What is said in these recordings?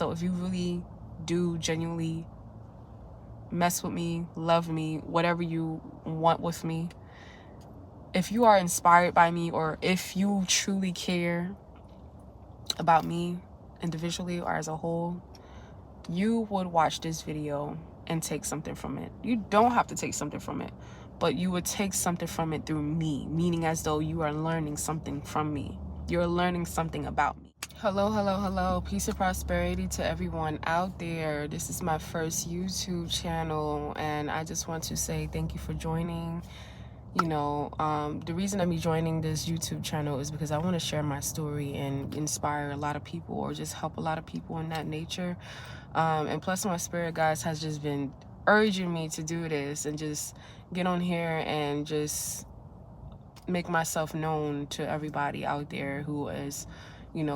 So if you really do genuinely mess with me, love me, whatever you want with me, if you are inspired by me, or if you truly care about me individually or as a whole, you would watch this video and take something from it. You don't have to take something from it, but you would take something from it through me, meaning as though you are learning something from me. You're learning something about me. Hello, hello, hello. Peace and prosperity to everyone out there. This is my first YouTube channel, and I just want to say thank you for joining. The reason I'm joining this YouTube channel is because I want to share my story and inspire a lot of people, or just help a lot of people in that nature. And plus, my spirit guides has just been urging me to do this and just get on here and just make myself known to everybody out there who is,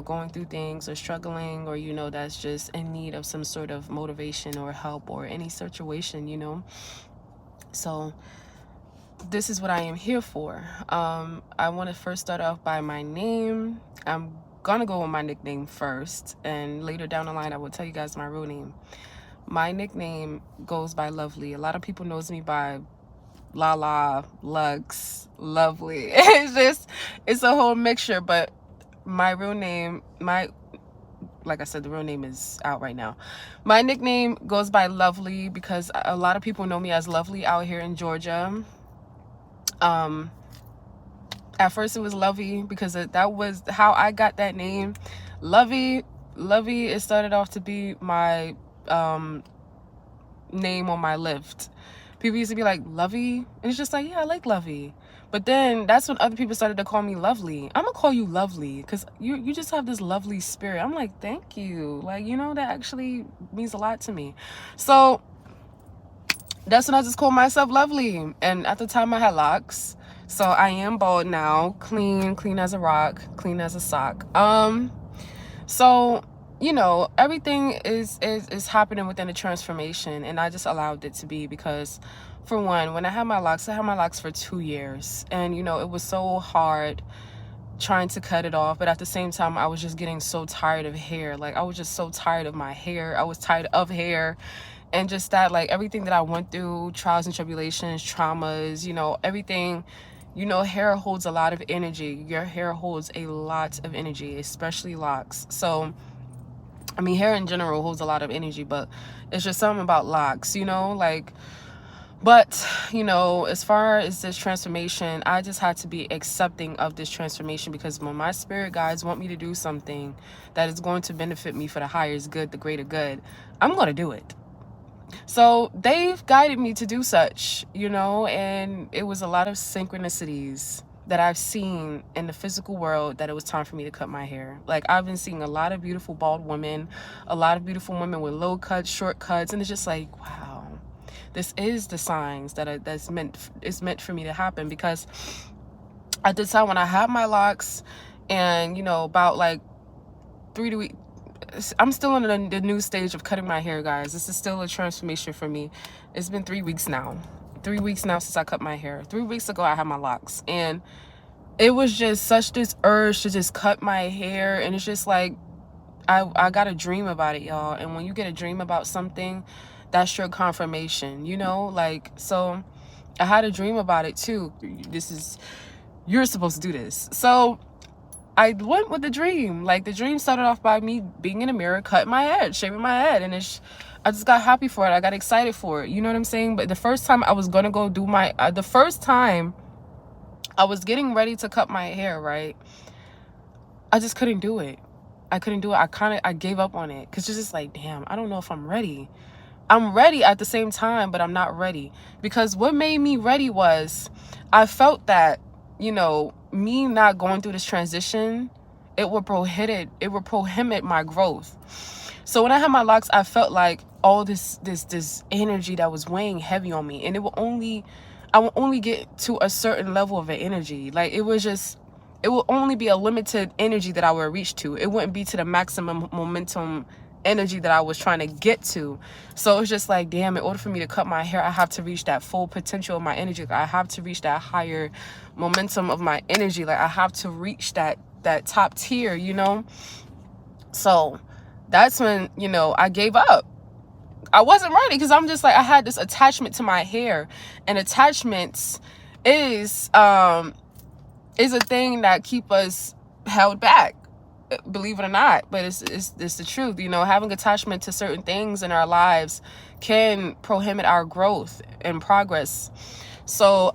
going through things or struggling, or, that's just in need of some sort of motivation or help or any situation. So this is what I am here for. I want to first start off by my name. I'm gonna go with my nickname first, and later down the line I will tell you guys my real name. My nickname goes by Lovely. A lot of people knows me by Lala, Lux, Lovely. It's a whole mixture, but my real name, like I said, the real name is out right now. My nickname goes by Lovely because a lot of people know me as Lovely out here in Georgia. At first it was Lovey because that was how I got that name. Lovey, it started off to be my name on my lift. People used to be like, Lovey, and it's just like, yeah, I like Lovey. But then that's when other people started to call me Lovely. I'm gonna call you Lovely because you just have this lovely spirit. I'm like, thank you. Like, that actually means a lot to me. So that's when I just called myself Lovely. And at the time I had locks. So I am bald now, clean as a rock, clean as a sock. So, everything is happening within a transformation, and I just allowed it to be because, for one, when I had my locks for 2 years, and it was so hard trying to cut it off, but at the same time I was just getting so tired of hair. Like, I was just so tired of my hair. I was tired of hair. And just that, like, everything that I went through, trials and tribulations, traumas, everything, hair holds a lot of energy. Your hair holds a lot of energy, especially locks. So, I mean, hair in general holds a lot of energy, but it's just something about locks, But, as far as this transformation, I just had to be accepting of this transformation, because when my spirit guides want me to do something that is going to benefit me for the highest good, the greater good, I'm going to do it. So they've guided me to do such, and it was a lot of synchronicities that I've seen in the physical world that it was time for me to cut my hair. Like, I've been seeing a lot of beautiful bald women, a lot of beautiful women with low cuts, short cuts, and it's just like, wow, this is the signs that it's meant for me to happen. Because at the time when I had my locks, and about like 3 to I'm still in the new stage of cutting my hair, guys. This is still a transformation for me. It's been 3 weeks now. 3 weeks now since I cut my hair. 3 weeks ago, I had my locks. And it was just such this urge to just cut my hair. And it's just like, I got a dream about it, y'all. And when you get a dream about something, that's your confirmation, Like, so I had a dream about it too. You're supposed to do this. So I went with the dream. Like, the dream started off by me being in the mirror, cutting my head, shaving my head. And I just got happy for it. I got excited for it. You know what I'm saying? But the first time I was going to go do the first time I was getting ready to cut my hair, right? I just couldn't do it. I couldn't do it. I gave up on it. Because it's just like, damn, I don't know if I'm ready. I'm ready at the same time, but I'm not ready. Because what made me ready was I felt that, me not going through this transition, it would prohibit my growth. So when I had my locks, I felt like all this energy that was weighing heavy on me, and I would only get to a certain level of an energy. Like, it will only be a limited energy that I would reach to. It wouldn't be to the maximum momentum energy that I was trying to get to. So it's just like, damn, in order for me to cut my hair, I have to reach that full potential of my energy. I have to reach that higher momentum of my energy. Like, I have to reach that top tier, So that's when, you know, I gave up. I wasn't ready because I'm just like, I had this attachment to my hair, and attachments is a thing that keep us held back, believe it or not. But it's the truth. You know, having attachment to certain things in our lives can prohibit our growth and progress. So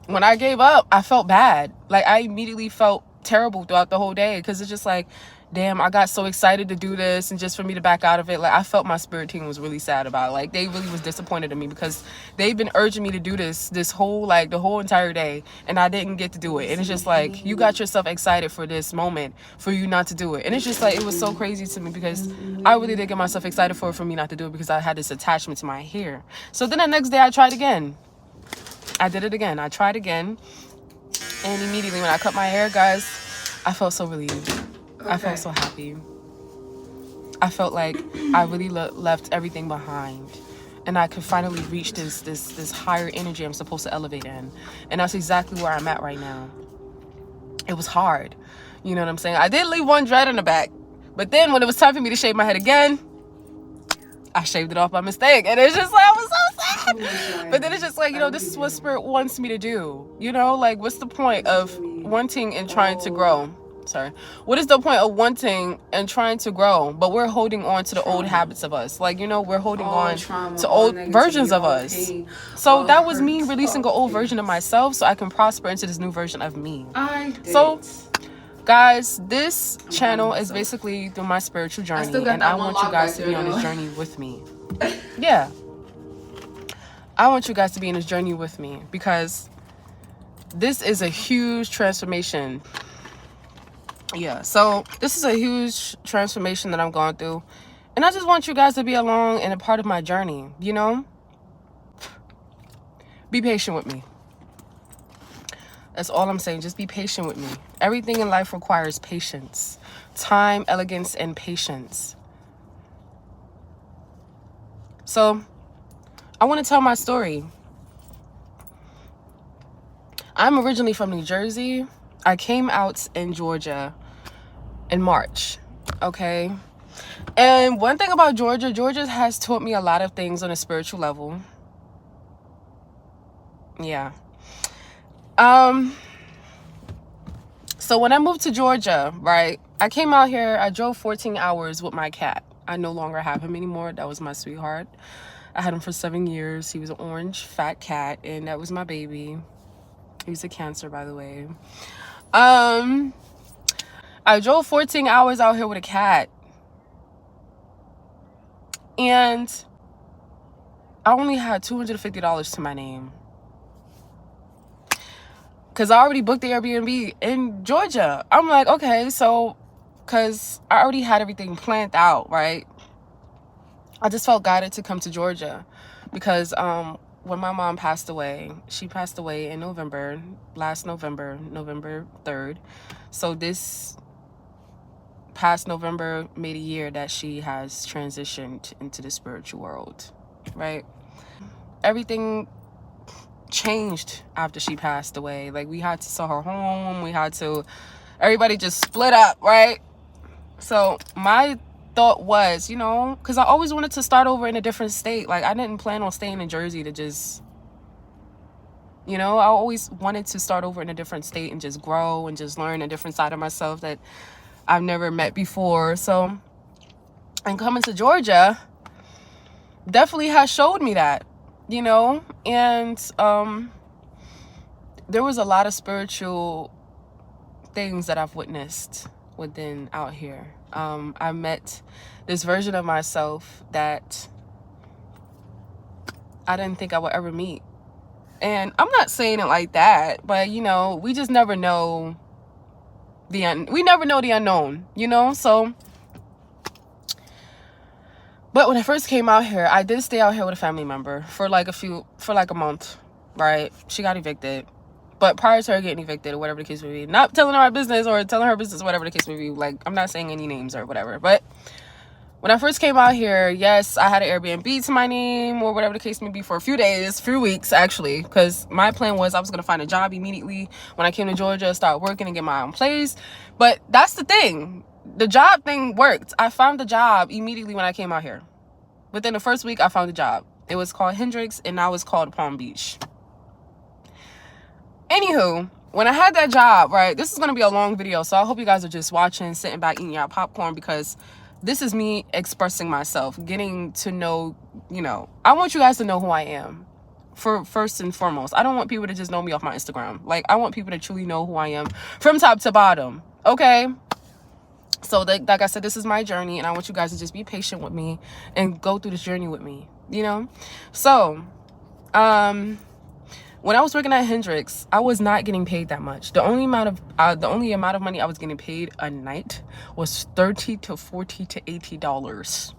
when I gave up, I felt bad. Like, I immediately felt terrible throughout the whole day, because it's just like, damn, I got so excited to do this, and just for me to back out of it, like, I felt my spirit team was really sad about it. Like, they really was disappointed in me, because they've been urging me to do this whole, like, the whole entire day, and I didn't get to do it. And it's just like, you got yourself excited for this moment for you not to do it. And it's just like, it was so crazy to me, because I really did get myself excited for me not to do it, because I had this attachment to my hair. So then the next day I tried again. I did it again. I tried again, and immediately when I cut my hair, guys, I felt so relieved. Okay. I felt so happy. I felt like I really left everything behind, and I could finally reach this higher energy I'm supposed to elevate in. And that's exactly where I'm at right now. It was hard. You know what I'm saying? I did leave one dread in the back, but then when it was time for me to shave my head again, I shaved it off by mistake. And it's just like, I was so sad. But then it's just like, you know, this is what spirit wants me to do. You know, like, what's the point of wanting and trying to grow? Sorry. What is the point of wanting and trying to grow, but we're holding on to the old habits of us? Like, you know, we're holding on to old versions of us. So that was me releasing an old version of myself so I can prosper into this new version of me. So, guys, this channel is basically through my spiritual journey, and I want you guys to be on this journey with me. Yeah. I want you guys to be in this journey with me, because this is a huge transformation. Yeah, so this is a huge transformation that I'm going through, and I just want you guys to be along and a part of my journey, you know? Be patient with me. That's all I'm saying. Just be patient with me. Everything in life requires patience. Time, elegance, and patience. So, I want to tell my story. I'm originally from New Jersey. I came out in Georgia in March, okay? And one thing about Georgia has taught me a lot of things on a spiritual level. Yeah. So when I moved to Georgia, right, I came out here, I drove 14 hours with my cat. I no longer have him anymore. That was my sweetheart. I had him for 7 years. He was an orange, fat cat, and that was my baby. He was a Cancer, by the way. I drove 14 hours out here with a cat, and I only had $250 to my name, because I already booked the Airbnb in Georgia. I'm like, okay, so, because I already had everything planned out, right? I just felt guided to come to Georgia, because when my mom passed away, she passed away in November, last November, November 3rd. So this past November made a year that she has transitioned into the spiritual world, right? Everything changed after she passed away. Like, we had to sell her home. Everybody just split up, right? So my thought was, you know, because I always wanted to start over in a different state. Like, I didn't plan on staying in Jersey to just, you know, I always wanted to start over in a different state and just grow and just learn a different side of myself that I've never met before. So, and coming to Georgia definitely has showed me that, you know. And there was a lot of spiritual things that I've witnessed within out here. I met this version of myself that I didn't think I would ever meet. And I'm not saying it like that, but, you know, we just never know we never know the unknown, you know? So, but when I first came out here, I did stay out here with a family member for like a month, right? She got evicted. But prior to her getting evicted, or whatever the case may be, not telling her my business or telling her business, whatever the case may be, like, I'm not saying any names or whatever. But when I first came out here, yes, I had an Airbnb to my name or whatever the case may be for a few weeks, actually. Because my plan was I was going to find a job immediately when I came to Georgia, start working and get my own place. But that's the thing. the job thing worked. I found the job immediately when I came out here. Within the first week, I found a job. It was called Hendrix, and now it's called Palm Beach. Anywho, when I had that job, right, this is going to be a long video, so I hope you guys are just watching, sitting back, eating your popcorn, because this is me expressing myself, getting to know, you know, I want you guys to know who I am. For first and foremost, I don't want people to just know me off my Instagram. Like, I want people to truly know who I am from top to bottom. Okay. So like I said, this is my journey, and I want you guys to just be patient with me and go through this journey with me, you know? So, when I was working at Hendrix, I was not getting paid that much. The only amount of money I was getting paid a night was $30 to $40 to $80.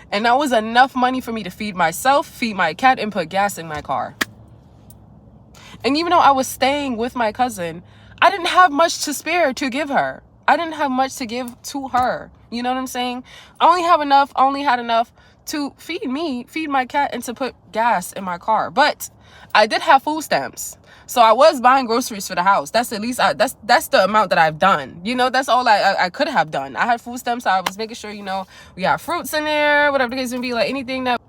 And that was enough money for me to feed myself, feed my cat, and put gas in my car. And even though I was staying with my cousin, I didn't have much to spare to give her. I didn't have much to give to her. You know what I'm saying? I only had enough to feed me, feed my cat, and to put gas in my car. But I did have food stamps. So I was buying groceries for the house. That's at least, that's the amount that I've done. You know, that's all I could have done. I had food stamps. So I was making sure, you know, we got fruits in there, whatever the case may be, like anything that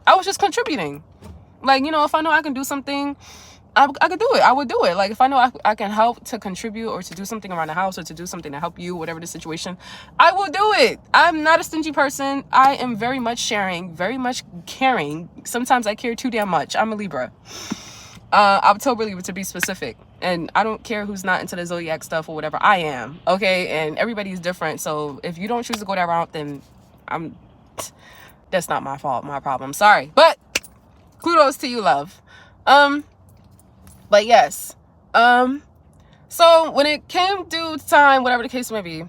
I was just contributing. Like, you know, if I know I can do something, I could do it. I would do it. Like, if I know I can help to contribute or to do something around the house or to do something to help you, whatever the situation, I will do it. I'm not a stingy person. I am very much sharing, very much caring. Sometimes I care too damn much. I'm a Libra. October Libra, to be specific. And I don't care who's not into the zodiac stuff or whatever. I am. Okay? And everybody's different. So if you don't choose to go that route, then that's not my fault, my problem. Sorry. But kudos to you, love. But yes, so when it came due time, whatever the case may be,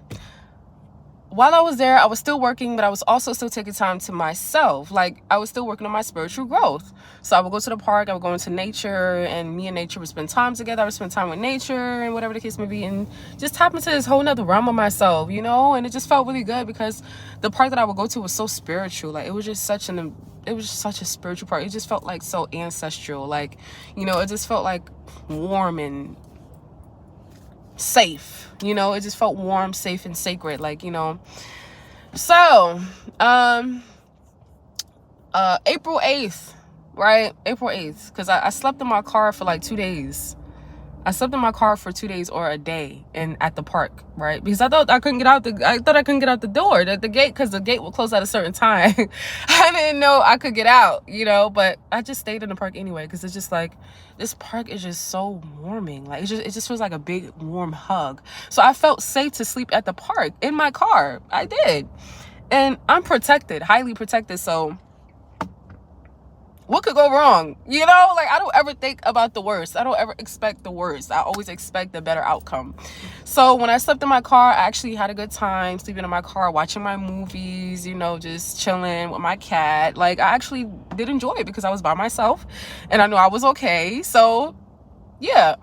while I was there, I was still working, but I was also still taking time to myself. Like, I was still working on my spiritual growth. So I would go to the park, I would go into nature, and me and nature would spend time together. I would spend time with nature and whatever the case may be, and just tap into this whole nother realm of myself, you know? And it just felt really good because the park that I would go to was so spiritual. Like, it was just such a spiritual park. It just felt like so ancestral. Like, you know, it just felt like warm and safe, you know? It just felt warm, safe, and sacred, like, you know? So April 8th, right? April 8th, because I slept in my car for like 2 days. I slept in my car for 2 days or a day at the park, right? Because I thought I couldn't get out the door, the gate, because the gate would close at a certain time. I didn't know I could get out, you know, but I just stayed in the park anyway, because it's just like, this park is just so warming. Like, it just feels like a big warm hug. So I felt safe to sleep at the park in my car. I did. And I'm protected, highly protected. So what could go wrong? You know, like, I don't ever think about the worst. I don't ever expect the worst. I always expect the better outcome. So when I slept in my car, I actually had a good time sleeping in my car, watching my movies, you know, just chilling with my cat. Like, I actually did enjoy it because I was by myself and I knew I was okay. So yeah.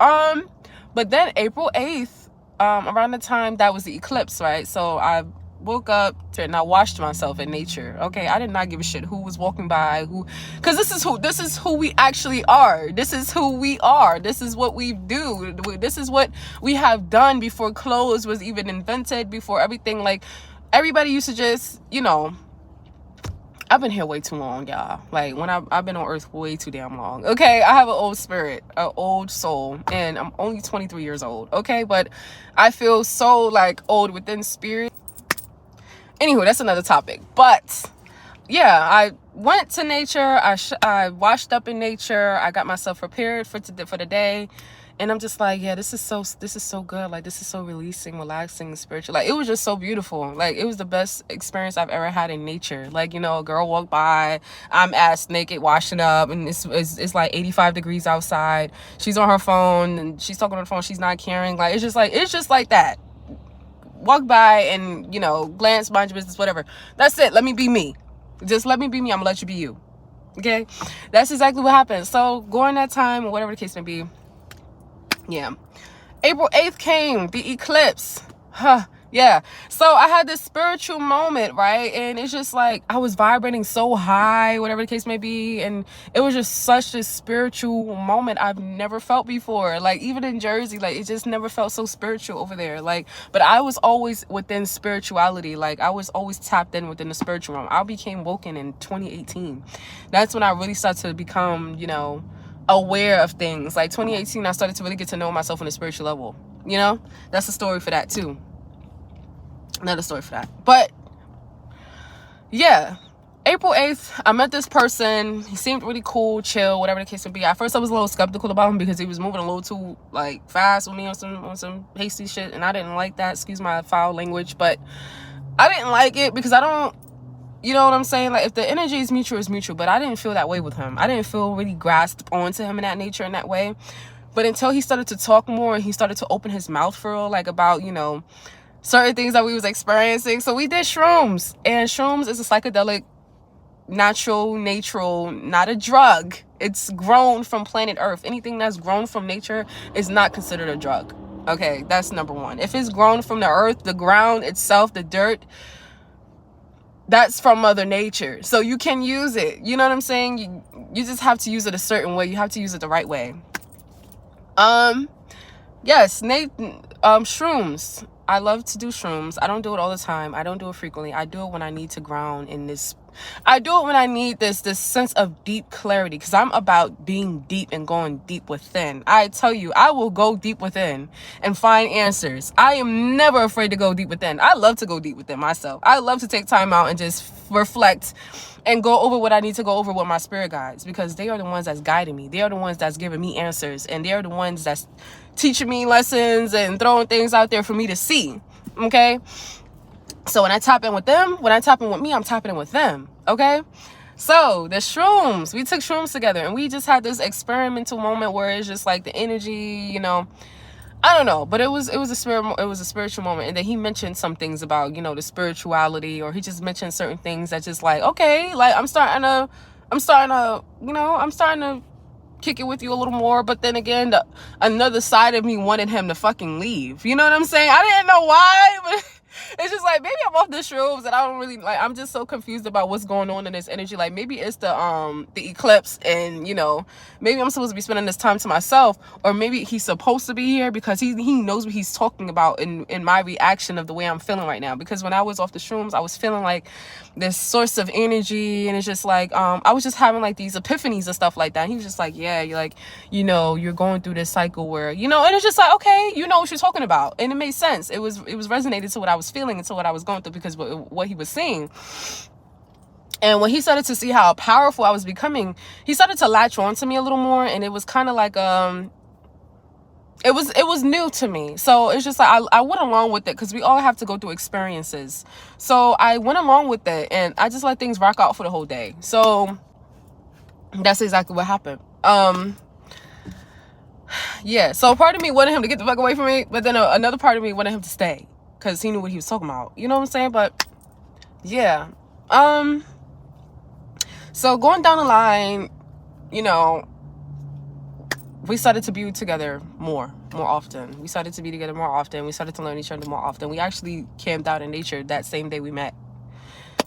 But then April 8th, around the time that was the eclipse, right? So I woke up and I washed myself in nature. Okay, I did not give a shit who was walking by, because this is who we actually are. This is who we are. This is what we do. This is what we have done before clothes was even invented, before everything. Like, everybody used to just, you know, I've been here way too long, y'all. Like, when I've been on earth way too damn long. Okay, I have an old spirit, an old soul, and I'm only 23 years old. Okay, but I feel so like old within spirit. Anywho, that's another topic. But yeah, I went to nature. I washed up in nature. I got myself prepared for the day, and I'm just like, yeah, this is so good. Like, this is so releasing, relaxing, spiritual. Like, it was just so beautiful. Like, it was the best experience I've ever had in nature. Like, you know, a girl walked by, I'm ass naked washing up, and it's like 85 degrees outside. She's on her phone and she's talking on the phone. She's not caring. Like, it's just like that. Walk by and, you know, glance, mind your business, whatever. That's it. Let me be me. Just let me be me. I'm gonna let you be you. Okay? That's exactly what happened. So during that time, or whatever the case may be, yeah. April 8th came, the eclipse. Yeah. So I had this spiritual moment, right? And it's just like I was vibrating so high, whatever the case may be. And it was just such a spiritual moment I've never felt before. Like even in Jersey, like it just never felt so spiritual over there. Like, but I was always within spirituality. Like I was always tapped in within the spiritual realm. I became woken in 2018. That's when I really started to become, you know, aware of things. Like 2018, I started to really get to know myself on a spiritual level. You know, that's a story for that too. Another story for that. But yeah, April 8th, I met this person. He seemed really cool, chill, whatever the case may be. At first I was a little skeptical about him because he was moving a little too like fast with me on some hasty shit, and I didn't like that. Excuse my foul language, but I didn't like it because I don't, you know what I'm saying? Like if the energy is mutual, it's mutual. But I didn't feel that way with him. I didn't feel really grasped onto him in that nature, in that way. But until he started to talk more and he started to open his mouth for real, like about, you know, certain things that we was experiencing. So we did shrooms, and shrooms is a psychedelic, natural, not a drug. It's grown from planet Earth. Anything that's grown from nature is not considered a drug. Okay, that's number one. If it's grown from the earth, the ground itself, the dirt, that's from Mother Nature. So you can use it. You know what I'm saying? You just have to use it a certain way. You have to use it the right way. Yes, shrooms. I love to do shrooms. I don't do it all the time. I don't do it frequently. I do it when I need to ground in this. I do it when I need this sense of deep clarity, because I'm about being deep and going deep within. I tell you, I will go deep within and find answers. I am never afraid to go deep within. I love to go deep within myself. I love to take time out and just reflect and go over what I need to go over with my spirit guides, because they are the ones that's guiding me. They are the ones that's giving me answers, and they are the ones that's teaching me lessons and throwing things out there for me to see. Okay, so when I tap in with them, when I tap in with me, I'm tapping in with them. Okay, so the shrooms, we took shrooms together, and we just had this experimental moment where it's just like the energy, you know, I don't know, but it was a spiritual moment. And then he mentioned some things about, you know, the spirituality, or he just mentioned certain things that just like, okay, like I'm starting to, you know, I'm starting to kick it with you a little more. But then again, another side of me wanted him to fucking leave. You know what I'm saying? I didn't know why, but it's just like, maybe I'm off the shrooms and I don't really like, I'm just so confused about what's going on in this energy. Like maybe it's the eclipse, and you know, maybe I'm supposed to be spending this time to myself, or maybe he's supposed to be here because he knows what he's talking about in my reaction of the way I'm feeling right now. Because when I was off the shrooms, I was feeling like this source of energy, and it's just like I was just having like these epiphanies and stuff like that. And he was just like, yeah, you're like, you know, you're going through this cycle where, you know, and it's just like, okay, you know what you're talking about. And it made sense. It was resonated to what I was feeling and to what I was going through, because what he was saying. And when he started to see how powerful I was becoming, he started to latch on to me a little more. And it was kind of like it was new to me. So it's just like I went along with it, because we all have to go through experiences. So I went along with it, and I just let things rock out for the whole day. So that's exactly what happened. Yeah, so a part of me wanted him to get the fuck away from me, but then another part of me wanted him to stay, because he knew what he was talking about. You know what I'm saying? But yeah. So going down the line, you know, we started to be together more often. We started to be together more often. We started to learn each other more often. We actually camped out in nature that same day we met.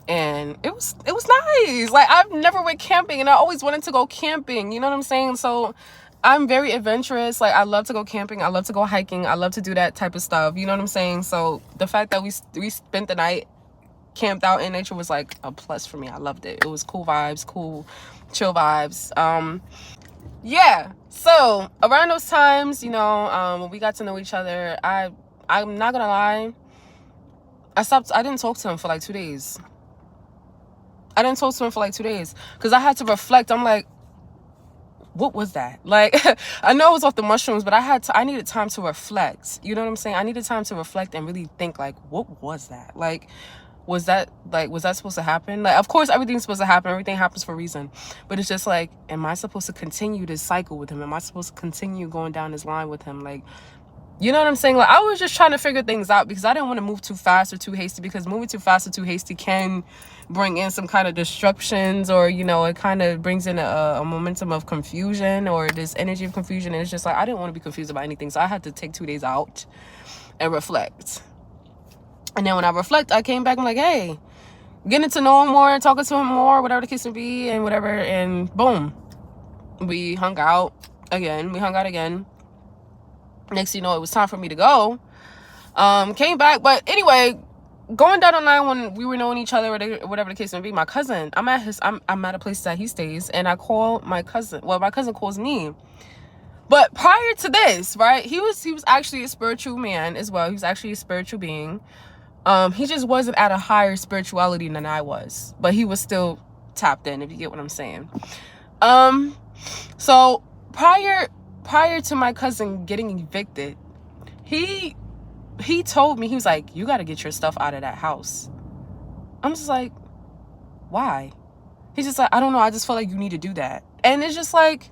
And it was nice. Like, I've never went camping, and I always wanted to go camping. You know what I'm saying? So I'm very adventurous. Like, I love to go camping. I love to go hiking. I love to do that type of stuff. You know what I'm saying? So the fact that we spent the night camped out in nature was like a plus for me. I loved it. It was cool vibes, cool, chill vibes. Yeah. So around those times, you know, when we got to know each other, I'm not gonna lie, I didn't talk to him for like 2 days. Because I had to reflect. I'm like, what was that? Like, I know it was off the mushrooms, but I needed time to reflect. You know what I'm saying? I needed time to reflect and really think, like, what was that? Like, was that supposed to happen? Like, of course, everything's supposed to happen. Everything happens for a reason. But it's just like, am I supposed to continue this cycle with him? Am I supposed to continue going down this line with him? Like, you know what I'm saying? Like, I was just trying to figure things out, because I didn't want to move too fast or too hasty, because moving too fast or too hasty can bring in some kind of disruptions, or, you know, it kind of brings in a momentum of confusion, or this energy of confusion. And it's just like, I didn't want to be confused about anything. So I had to take 2 days out and reflect. And then when I reflect, I came back and like, hey, getting to know him more, talking to him more, whatever the case may be, and whatever. And boom, we hung out again. Next thing you know, it was time for me to go. Came back. But anyway, going down the line when we were knowing each other, whatever the case may be, my cousin, I'm at a place that he stays, and I call my cousin. Well, my cousin calls me. But prior to this, right, he was actually a spiritual man as well. He was actually a spiritual being. He just wasn't at a higher spirituality than I was, but he was still tapped in, if you get what I'm saying. So prior to my cousin getting evicted, he told me, he was like, you got to get your stuff out of that house. I'm just like, why? He's just like, I don't know. I just feel like you need to do that. And it's just like,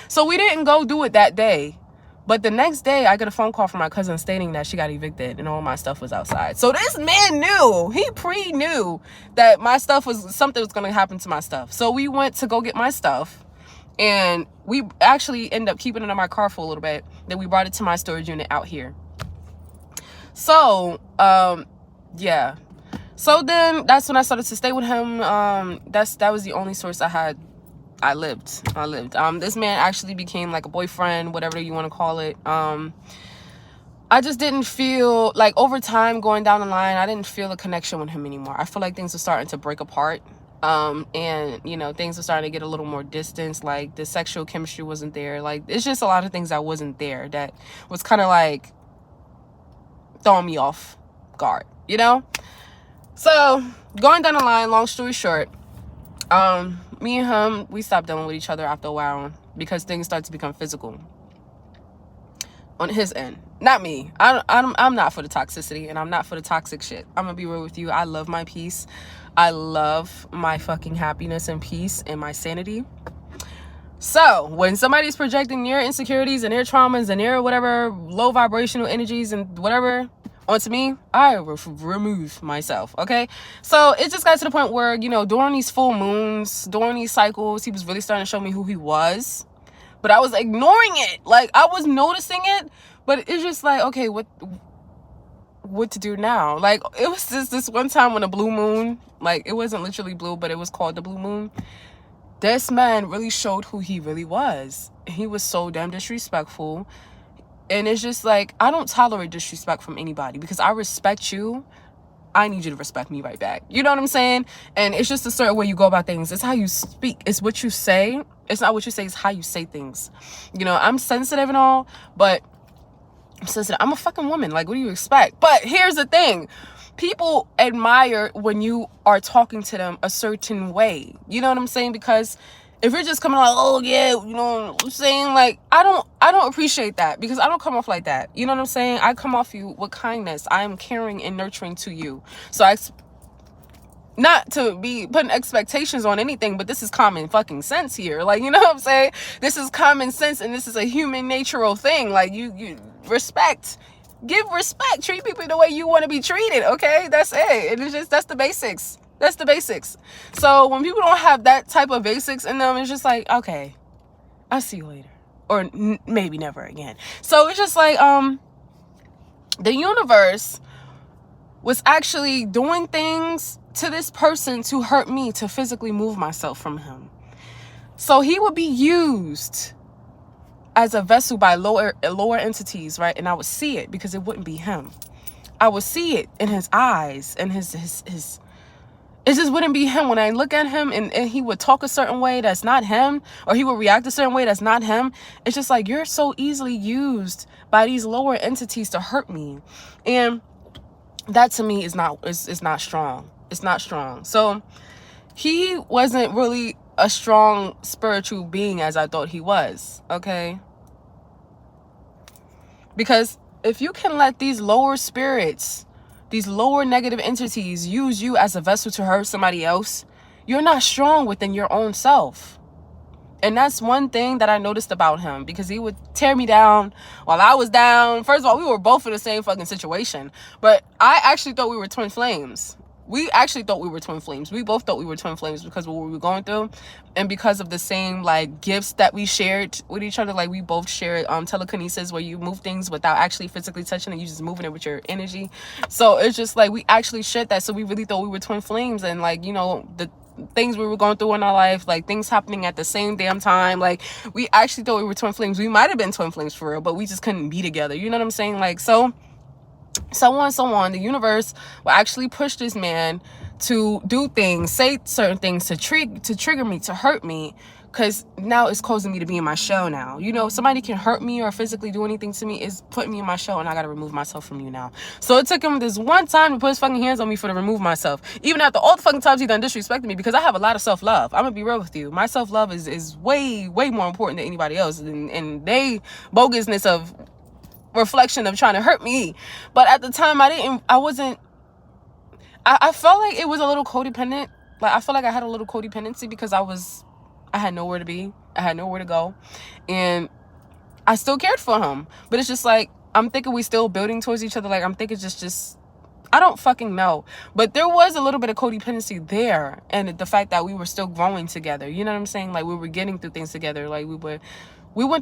So we didn't go do it that day. But the next day, I got a phone call from my cousin stating that she got evicted and all my stuff was outside. So this man knew, he knew that my stuff something was going to happen to my stuff. So we went to go get my stuff, and we actually ended up keeping it in my car for a little bit. Then we brought it to my storage unit out here. So, yeah. So then that's when I started to stay with him. That was the only source I lived. This man actually became like a boyfriend, whatever you want to call it. I just didn't feel like, over time going down the line, I didn't feel a connection with him anymore. I feel like things were starting to break apart. And you know, things were starting to get a little more distance. Like the sexual chemistry wasn't there. Like it's just a lot of things that wasn't there that was kind of like throwing me off guard, you know? So going down the line, long story short, me and him, we stopped dealing with each other after a while because things started to become physical on his end. Not me. I'm not for the toxicity, and I'm not for the toxic shit. I'm gonna be real with you. I love my peace. I love my fucking happiness and peace and my sanity. So when somebody's projecting their insecurities and their traumas and their whatever low vibrational energies and whatever onto me, I remove myself. Okay, so it just got to the point where, you know, during these full moons, during these cycles, he was really starting to show me who he was, but I was ignoring it. Like I was noticing it, but it's just like, okay, what to do now? Like it was just this one time when a blue moon, like it wasn't literally blue, but it was called the blue moon. This man really showed who he really was. He was so damn disrespectful. And it's just like, I don't tolerate disrespect from anybody, because I respect you. I need you to respect me right back. You know what I'm saying? And it's just a certain way you go about things. It's how you speak. It's what you say. It's not what you say. It's how you say things. You know, I'm sensitive and all, but I'm sensitive. I'm a fucking woman. Like, what do you expect? But here's the thing. People admire when you are talking to them a certain way. You know what I'm saying? Because if you're just coming like, oh yeah, you know what I'm saying? Like, I don't appreciate that, because I don't come off like that. You know what I'm saying? I come off you with kindness. I am caring and nurturing to you. So not to be putting expectations on anything, but this is common fucking sense here. Like, you know what I'm saying? This is common sense, and this is a human natural thing. Like, you respect. Give respect. Treat people the way you want to be treated, okay? That's it. And it's just, that's the basics. That's the basics. So when people don't have that type of basics in them, it's just like, okay, I'll see you later. Or maybe never again. So it's just like, the universe was actually doing things to this person to hurt me, to physically move myself from him. So he would be used as a vessel by lower entities, right? And I would see it, because it wouldn't be him. I would see it in his eyes and his it just wouldn't be him. When I look at him and he would talk a certain way that's not him, or he would react a certain way that's not him, it's just like, you're so easily used by these lower entities to hurt me. And that to me is not strong. It's not strong. So he wasn't really a strong spiritual being as I thought he was, okay? Because if you can let these lower spirits, these lower negative entities use you as a vessel to hurt somebody else, you're not strong within your own self. And that's one thing that I noticed about him, because he would tear me down while I was down. First of all, we were both in the same fucking situation, but I actually thought we were twin flames. We actually thought we were twin flames. We both thought we were twin flames because of what we were going through, and because of the same like gifts that we shared with each other. Like we both shared telekinesis, where you move things without actually physically touching it, you just moving it with your energy. So it's just like we actually shared that. So we really thought we were twin flames, and like, you know, the things we were going through in our life, like things happening at the same damn time, like we actually thought we were twin flames. We might have been twin flames for real, but we just couldn't be together. You know what I'm saying? Like, so on, the universe will actually push this man to do things, say certain things to trigger me, to hurt me, because now it's causing me to be in my shell now. You know, somebody can hurt me or physically do anything to me, is putting me in my shell, and I gotta remove myself from you now. So it took him this one time to put his fucking hands on me for to remove myself, even after all the fucking times he done disrespected me, because I have a lot of self-love. I'm gonna be real with you. My self-love is way more important than anybody else, and they bogusness of reflection of trying to hurt me. But at the time, I felt like it was a little codependent. Like I felt like I had a little codependency because I had nowhere to be, I had nowhere to go, and I still cared for him. But it's just like, I'm thinking we still building towards each other. Like I'm thinking just I don't fucking know. But there was a little bit of codependency there, and the fact that we were still growing together. You know what I'm saying? Like we were getting through things together. Like we went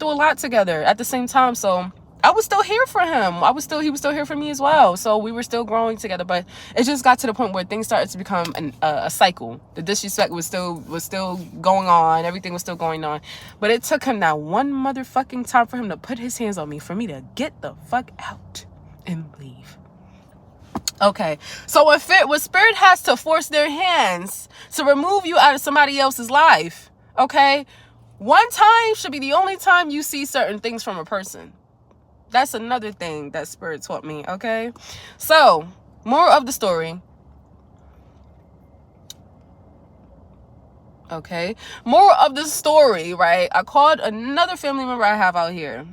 through a lot together at the same time. So I was still here for him. He was still here for me as well. So we were still growing together. But it just got to the point where things started to become a cycle. The disrespect was still going on. Everything was still going on. But it took him that one motherfucking time for him to put his hands on me, for me to get the fuck out and leave. Okay, so when spirit has to force their hands to remove you out of somebody else's life, okay, one time should be the only time you see certain things from a person. That's another thing that spirit taught me, okay? So, moral of the story. Okay, moral of the story, right? I called another family member I have out here.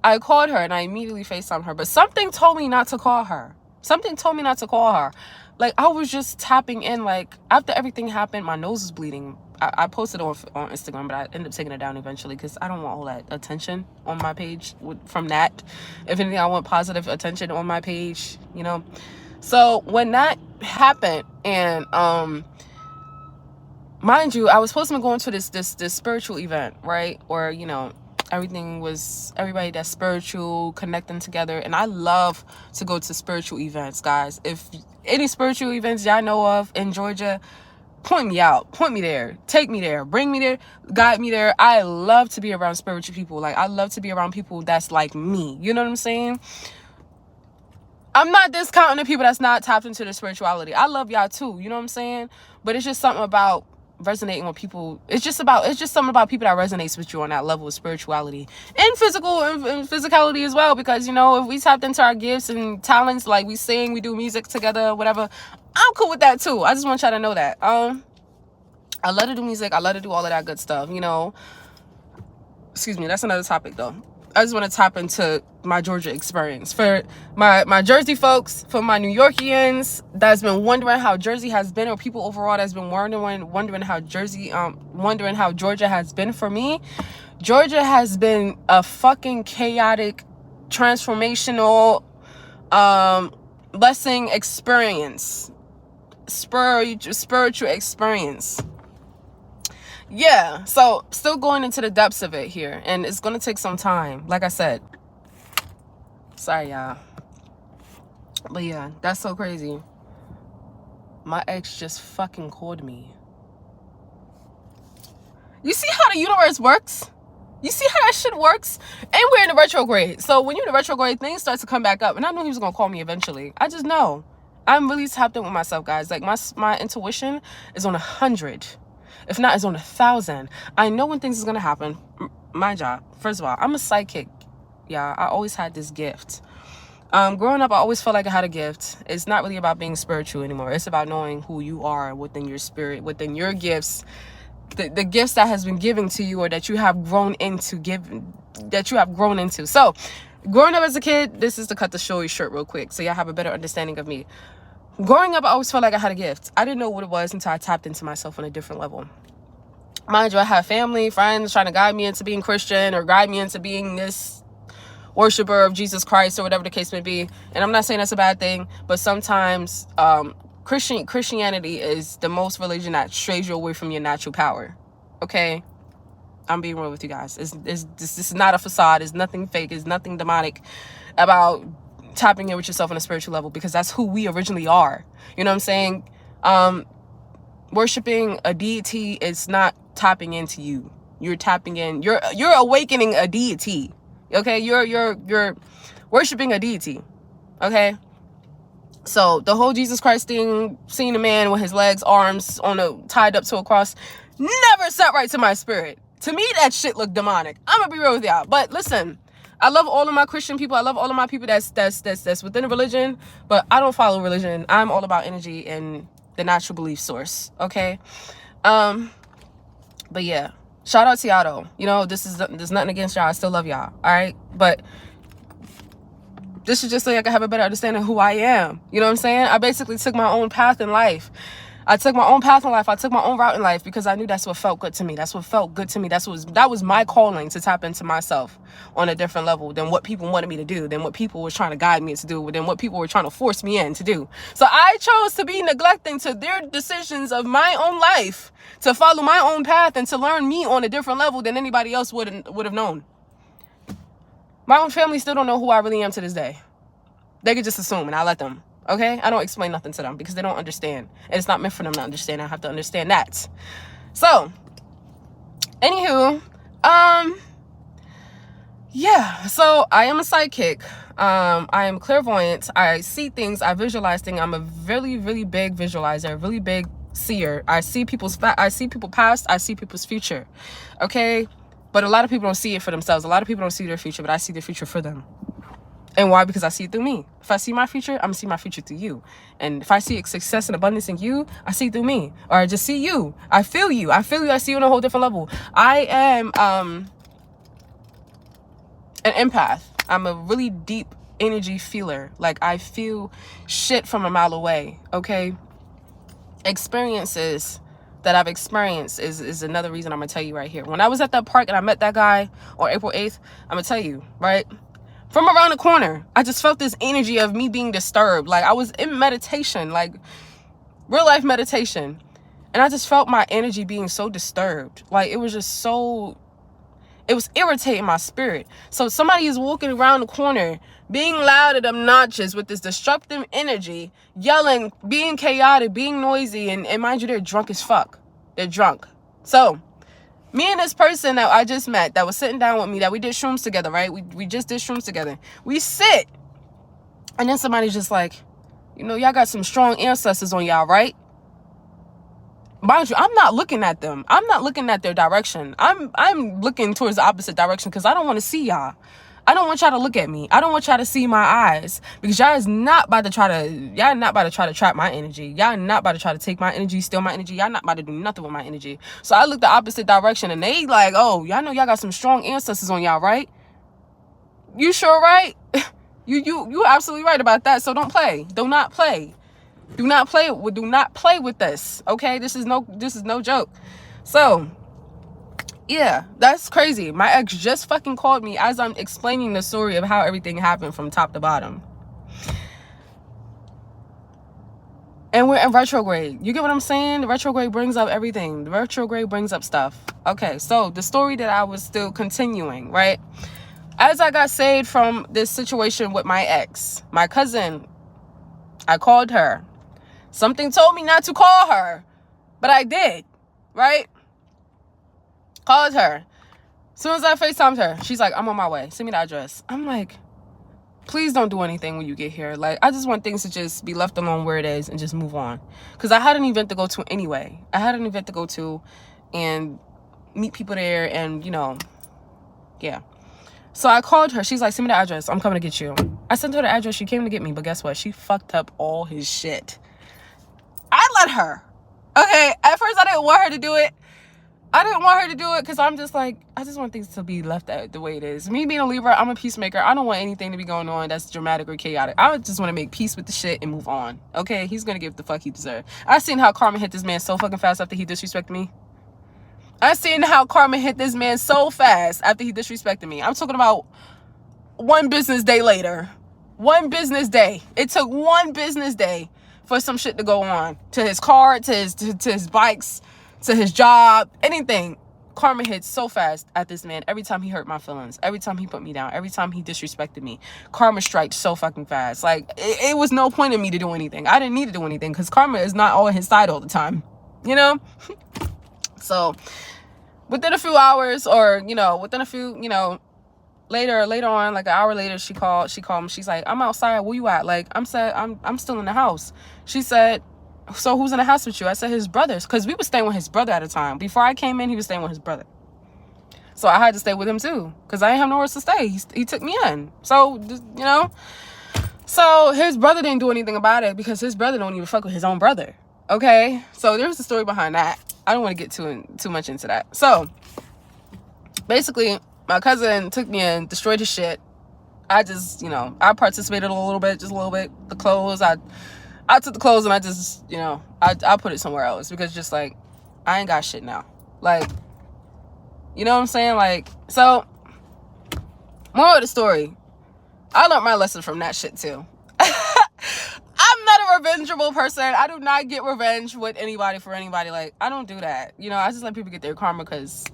I called her and I immediately FaceTimed her, but something told me not to call her. Like, I was just tapping in, like, after everything happened, my nose was bleeding. I posted on Instagram, but I ended up taking it down eventually because I don't want all that attention on my page from that. If anything, I want positive attention on my page, you know. So when that happened, and mind you, I was supposed to be going to this spiritual event, right? Or, you know, everybody that's spiritual connecting together, and I love to go to spiritual events, guys. If any spiritual events y'all know of in Georgia, point me out, point me there, take me there, bring me there, guide me there. I love to be around spiritual people. Like I love to be around people that's like me. You know what I'm saying? I'm not discounting the people that's not tapped into their spirituality. I love y'all too. You know what I'm saying? But it's just something about resonating with people. It's just something about people that resonates with you on that level of spirituality and physicality as well. Because, you know, if we tapped into our gifts and talents, like we sing, we do music together, whatever, I'm cool with that too. I just want y'all to know that. I love to do music. I love to do all of that good stuff, you know. Excuse me, that's another topic though. I just want to tap into my Georgia experience. For my Jersey folks, for my New Yorkians that's been wondering how Jersey has been, or people overall that's been wondering how Georgia has been for me. Georgia has been a fucking chaotic, transformational, blessing experience, spiritual experience. Yeah, so still going into the depths of it here, and it's gonna take some time, like I said. Sorry, y'all. But yeah, that's so crazy. My ex just fucking called me. You see how the universe works? You see how that shit works? And we're in the retrograde. So when you're in the retrograde, things start to come back up. And I knew he was gonna call me eventually. I just know. I'm really tapped in with myself, guys. Like my intuition is on 100. If not, it's on 1,000. I know when things is gonna happen. My job. First of all, I'm a psychic. Yeah, I always had this gift. Growing up, I always felt like I had a gift. It's not really about being spiritual anymore. It's about knowing who you are within your spirit, within your gifts, the gifts that has been given to you, or that you have grown into. So, growing up as a kid, this is to cut the story short real quick, so y'all have a better understanding of me. Growing up, I always felt like I had a gift. I didn't know what it was until I tapped into myself on a different level. Mind you, I have family, friends trying to guide me into being Christian, or guide me into being this worshiper of Jesus Christ, or whatever the case may be. And I'm not saying that's a bad thing, but sometimes Christianity is the most religion that strays you away from your natural power. Okay? I'm being real with you guys. This is not a facade. It's nothing fake. It's nothing demonic about tapping in with yourself on a spiritual level, because that's who we originally are. You know what I'm saying? Worshiping a deity is not tapping into you. You're tapping in. You're awakening a deity. Okay? You're worshiping a deity. Okay? So the whole Jesus Christ thing, seeing a man with his legs, arms tied up to a cross, never sat right to my spirit. To me, that shit looked demonic. I'm gonna be real with y'all. But listen, I love all of my Christian people. I love all of my people that's within a religion, but I don't follow religion. I'm all about energy and the natural belief source. Okay. But yeah, shout out to y'all though. You know, there's nothing against y'all. I still love y'all. All right. But this is just so I can have a better understanding of who I am. You know what I'm saying? I basically took my own path in life. I took my own route in life because I knew that's what felt good to me. That was my calling, to tap into myself on a different level than what people wanted me to do, than what people were trying to guide me to do, than what people were trying to force me in to do. So I chose to be neglecting to their decisions of my own life, to follow my own path and to learn me on a different level than anybody else would have known. My own family still don't know who I really am to this day. They could just assume, and I let them. Okay? I don't explain nothing to them because they don't understand. And it's not meant for them to understand. I have to understand that. So, anywho, yeah. So, I am a psychic. I am clairvoyant. I see things. I visualize things. I'm a really, really big visualizer, a really big seer. I see people's past. I see people's future. Okay? But a lot of people don't see it for themselves. A lot of people don't see their future, but I see their future for them. And why? Because I see it through me. If I see my future, I'm going to see my future through you. And if I see success and abundance in you, I see it through me. Or I just see you. I feel you. I see you on a whole different level. I am an empath. I'm a really deep energy feeler. Like, I feel shit from a mile away. Okay? Experiences that I've experienced is another reason I'm going to tell you right here. When I was at that park and I met that guy on April 8th, I'm going to tell you, right? From around the corner, I just felt this energy of me being disturbed. Like, I was in meditation, like real life meditation. And I just felt my energy being so disturbed. Like, it was irritating my spirit. So somebody is walking around the corner, being loud and obnoxious with this destructive energy, yelling, being chaotic, being noisy. And mind you, they're drunk as fuck. They're drunk. So me and this person that I just met, that was sitting down with me, that we did shrooms together, right? We just did shrooms together. We sit. And then somebody's just like, you know, y'all got some strong ancestors on y'all, right? Mind you, I'm not looking at them. I'm not looking at their direction. I'm looking towards the opposite direction because I don't want to see y'all. I don't want y'all to look at me. I don't want y'all to see my eyes, because y'all not about to try to trap my energy. Y'all not about to try to take my energy, steal my energy. Y'all not about to do nothing with my energy. So I looked the opposite direction, and they like, oh, y'all know y'all got some strong ancestors on y'all, right? You sure right? you absolutely right about that. So don't play. Do not play. Do not play with this. Okay? This is no joke. So yeah, that's crazy. My ex just fucking called me as I'm explaining the story of how everything happened from top to bottom. And we're in retrograde. You get what I'm saying? The retrograde brings up everything. The retrograde brings up stuff. Okay, so the story that I was still continuing, right? As I got saved from this situation with my ex, my cousin, I called her. Something told me not to call her, but I did, right? Called her. As soon as I FaceTimed her, she's like, I'm on my way. Send me the address. I'm like, please don't do anything when you get here. Like, I just want things to just be left alone where it is and just move on. Because I had an event to go to anyway. I had an event to go to and meet people there and, you know, yeah. So I called her. She's like, send me the address. I'm coming to get you. I sent her the address. She came to get me. But guess what? She fucked up all his shit. I let her. Okay, at first I didn't want her to do it. Because I'm just like, I just want things to be left out the way it is. Me being a Libra, I'm a peacemaker. I don't want anything to be going on that's dramatic or chaotic. I just want to make peace with the shit and move on. Okay? He's going to get the fuck he deserves. I seen how karma hit this man so fucking fast after he disrespected me. I'm talking about one business day later. One business day. It took one business day for some shit to go on to his car, to his bikes, to his job, anything. Karma hits so fast at this man every time he hurt my feelings, every time he put me down, every time he disrespected me. Karma strikes so fucking fast. Like, it was no point in me to do anything. I didn't need to do anything because karma is not all on his side all the time, you know? So within a few hours, or, you know, within a few, you know, later on, like an hour later, she called me. She's like, I'm outside. Where you at? Like, I'm still in the house. She said, so who's in the house with you? I said, his brothers, because we were staying with his brother at a time. Before I came in, he was staying with his brother. So I had to stay with him too, because I didn't have nowhere to stay. He took me in. So, you know, so his brother didn't do anything about it because his brother don't even fuck with his own brother. Okay, so there's a story behind that. I don't want to get too much into that. So basically, my cousin took me in, destroyed his shit. I just, you know, I participated a little bit, just a little bit. The clothes, I took the clothes and I just, you know, I put it somewhere else because just like, I ain't got shit now. Like, you know what I'm saying? Like, so, moral of the story, I learned my lesson from that shit too. I'm not a revengeable person. I do not get revenge with anybody for anybody. Like, I don't do that. You know, I just let people get their karma because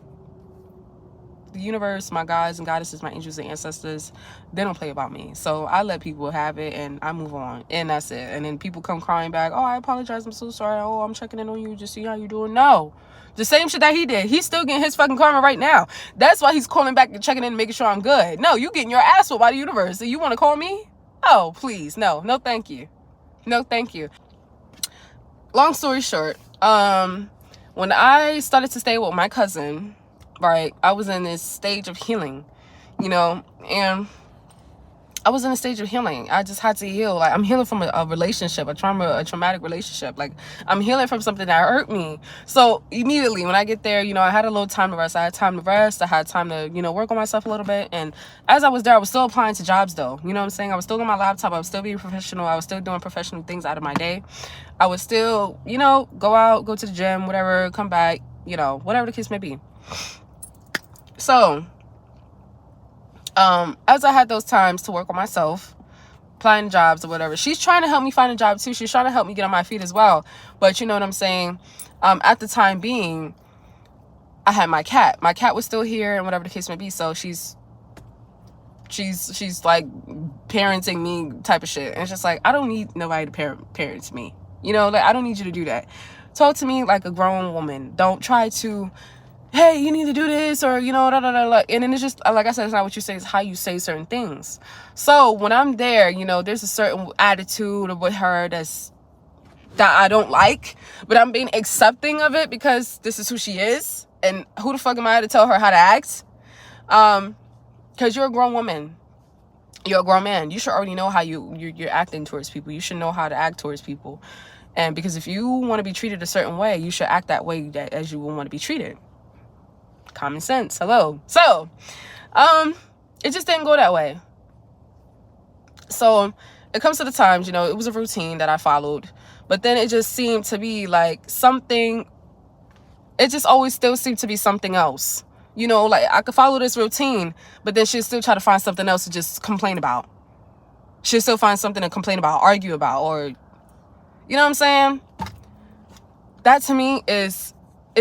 the universe, my gods and goddesses, my angels and ancestors, they don't play about me. So I let people have it and I move on, and that's it. And then people come crying back, oh, I apologize, I'm so sorry, oh, I'm checking in on you, just see how you doing. No, the same shit that he did, he's still getting his fucking karma right now. That's why he's calling back and checking in and making sure I'm good. No, you getting your ass whooped by the universe. So you want to call me? Oh, please, no thank you, no thank you. Long story short, when I started to stay with my cousin, right, I was in this stage of healing, you know, and I was in a stage of healing. I just had to heal. Like, I'm healing from a relationship, a traumatic relationship. Like, I'm healing from something that hurt me. So immediately when I get there, you know, I had a little time to rest. I had time to, you know, work on myself a little bit. And as I was there, I was still applying to jobs though. You know what I'm saying? I was still on my laptop. I was still being professional. I was still doing professional things out of my day. I would still, you know, go out, go to the gym, whatever, come back, you know, whatever the case may be. So, as I had those times to work on myself, applying jobs or whatever, she's trying to help me find a job too. She's trying to help me get on my feet as well. But you know what I'm saying? At the time being, I had my cat. My cat was still here and whatever the case may be. So she's like parenting me type of shit. And it's just like, I don't need nobody to parent me. You know, like, I don't need you to do that. Talk to me like a grown woman. Don't try to, hey, you need to do this, or, you know, and then it's just, like I said, it's not what you say, it's how you say certain things. So when I'm there, you know, there's a certain attitude with her that I don't like, but I'm being accepting of it because this is who she is, and who the fuck am I to tell her how to act? Because you're a grown woman, you're a grown man, you should already know how you're acting towards people. You should know how to act towards people, and because if you want to be treated a certain way, you should act that way as you would want to be treated. Common sense. Hello. So, it just didn't go that way. So it comes to the times, you know, it was a routine that I followed, but then it just seemed to be like something, it just always still seemed to be something else. You know, like, I could follow this routine, but then she'd still try to find something else to just complain about. She'd still find something to complain about, argue about, or, you know what I'm saying? That to me is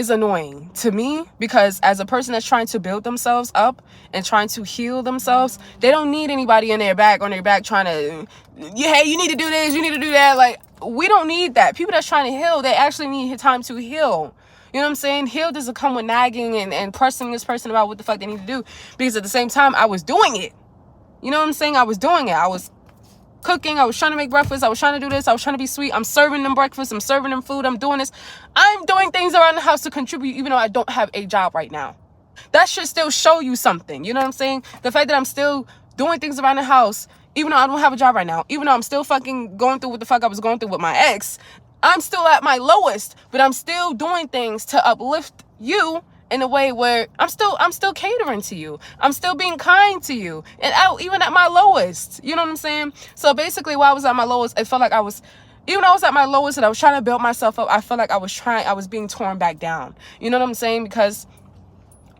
annoying to me, because as a person that's trying to build themselves up and trying to heal themselves, they don't need anybody on their back trying to, hey, you need to do this, you need to do that. Like, we don't need that. People that's trying to heal, they actually need time to heal. You know what I'm saying? Heal doesn't come with nagging and pressing this person about what the fuck they need to do, because at the same time, I was doing it. You know what I'm saying? I was doing it. I was cooking, I was trying to make breakfast, I was trying to do this, I was trying to be sweet, I'm serving them breakfast, I'm serving them food, I'm doing this, I'm doing things around the house to contribute, even though I don't have a job right now. That should still show you something. You know what I'm saying? The fact that I'm still doing things around the house, even though I don't have a job right now, even though I'm still fucking going through what the fuck I was going through with my ex, I'm still at my lowest, but I'm still doing things to uplift you in a way where I'm still catering to you. I'm still being kind to you. And even at my lowest, you know what I'm saying? So basically, while I was at my lowest, it felt like even though I was at my lowest and I was trying to build myself up, I felt like I was being torn back down. You know what I'm saying? Because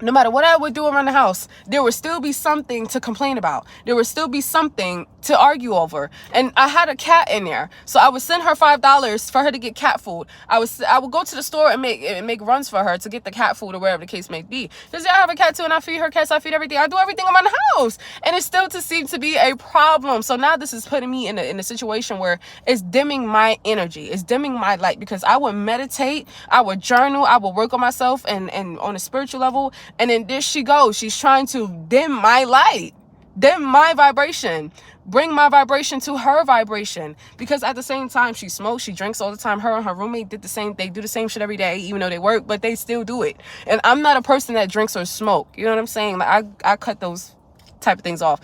no matter what I would do around the house, there would still be something to complain about. There would still be something to argue over. And I had a cat in there. So I would send her $5 for her to get cat food. I would go to the store and make runs for her to get the cat food or whatever the case may be. Because I have a cat too, and I feed her cats, I feed everything. I do everything around the house. And it's still to seem to be a problem. So now this is putting me in a situation where it's dimming my energy. It's dimming my light, because I would meditate, I would journal, I would work on myself and on a spiritual level. And then there she goes. She's trying to dim my light, dim my vibration, bring my vibration to her vibration. Because at the same time, she smokes, she drinks all the time. Her and her roommate did the same. They do the same shit every day, even though they work, but they still do it. And I'm not a person that drinks or smoke. You know what I'm saying? Like I cut those type of things off.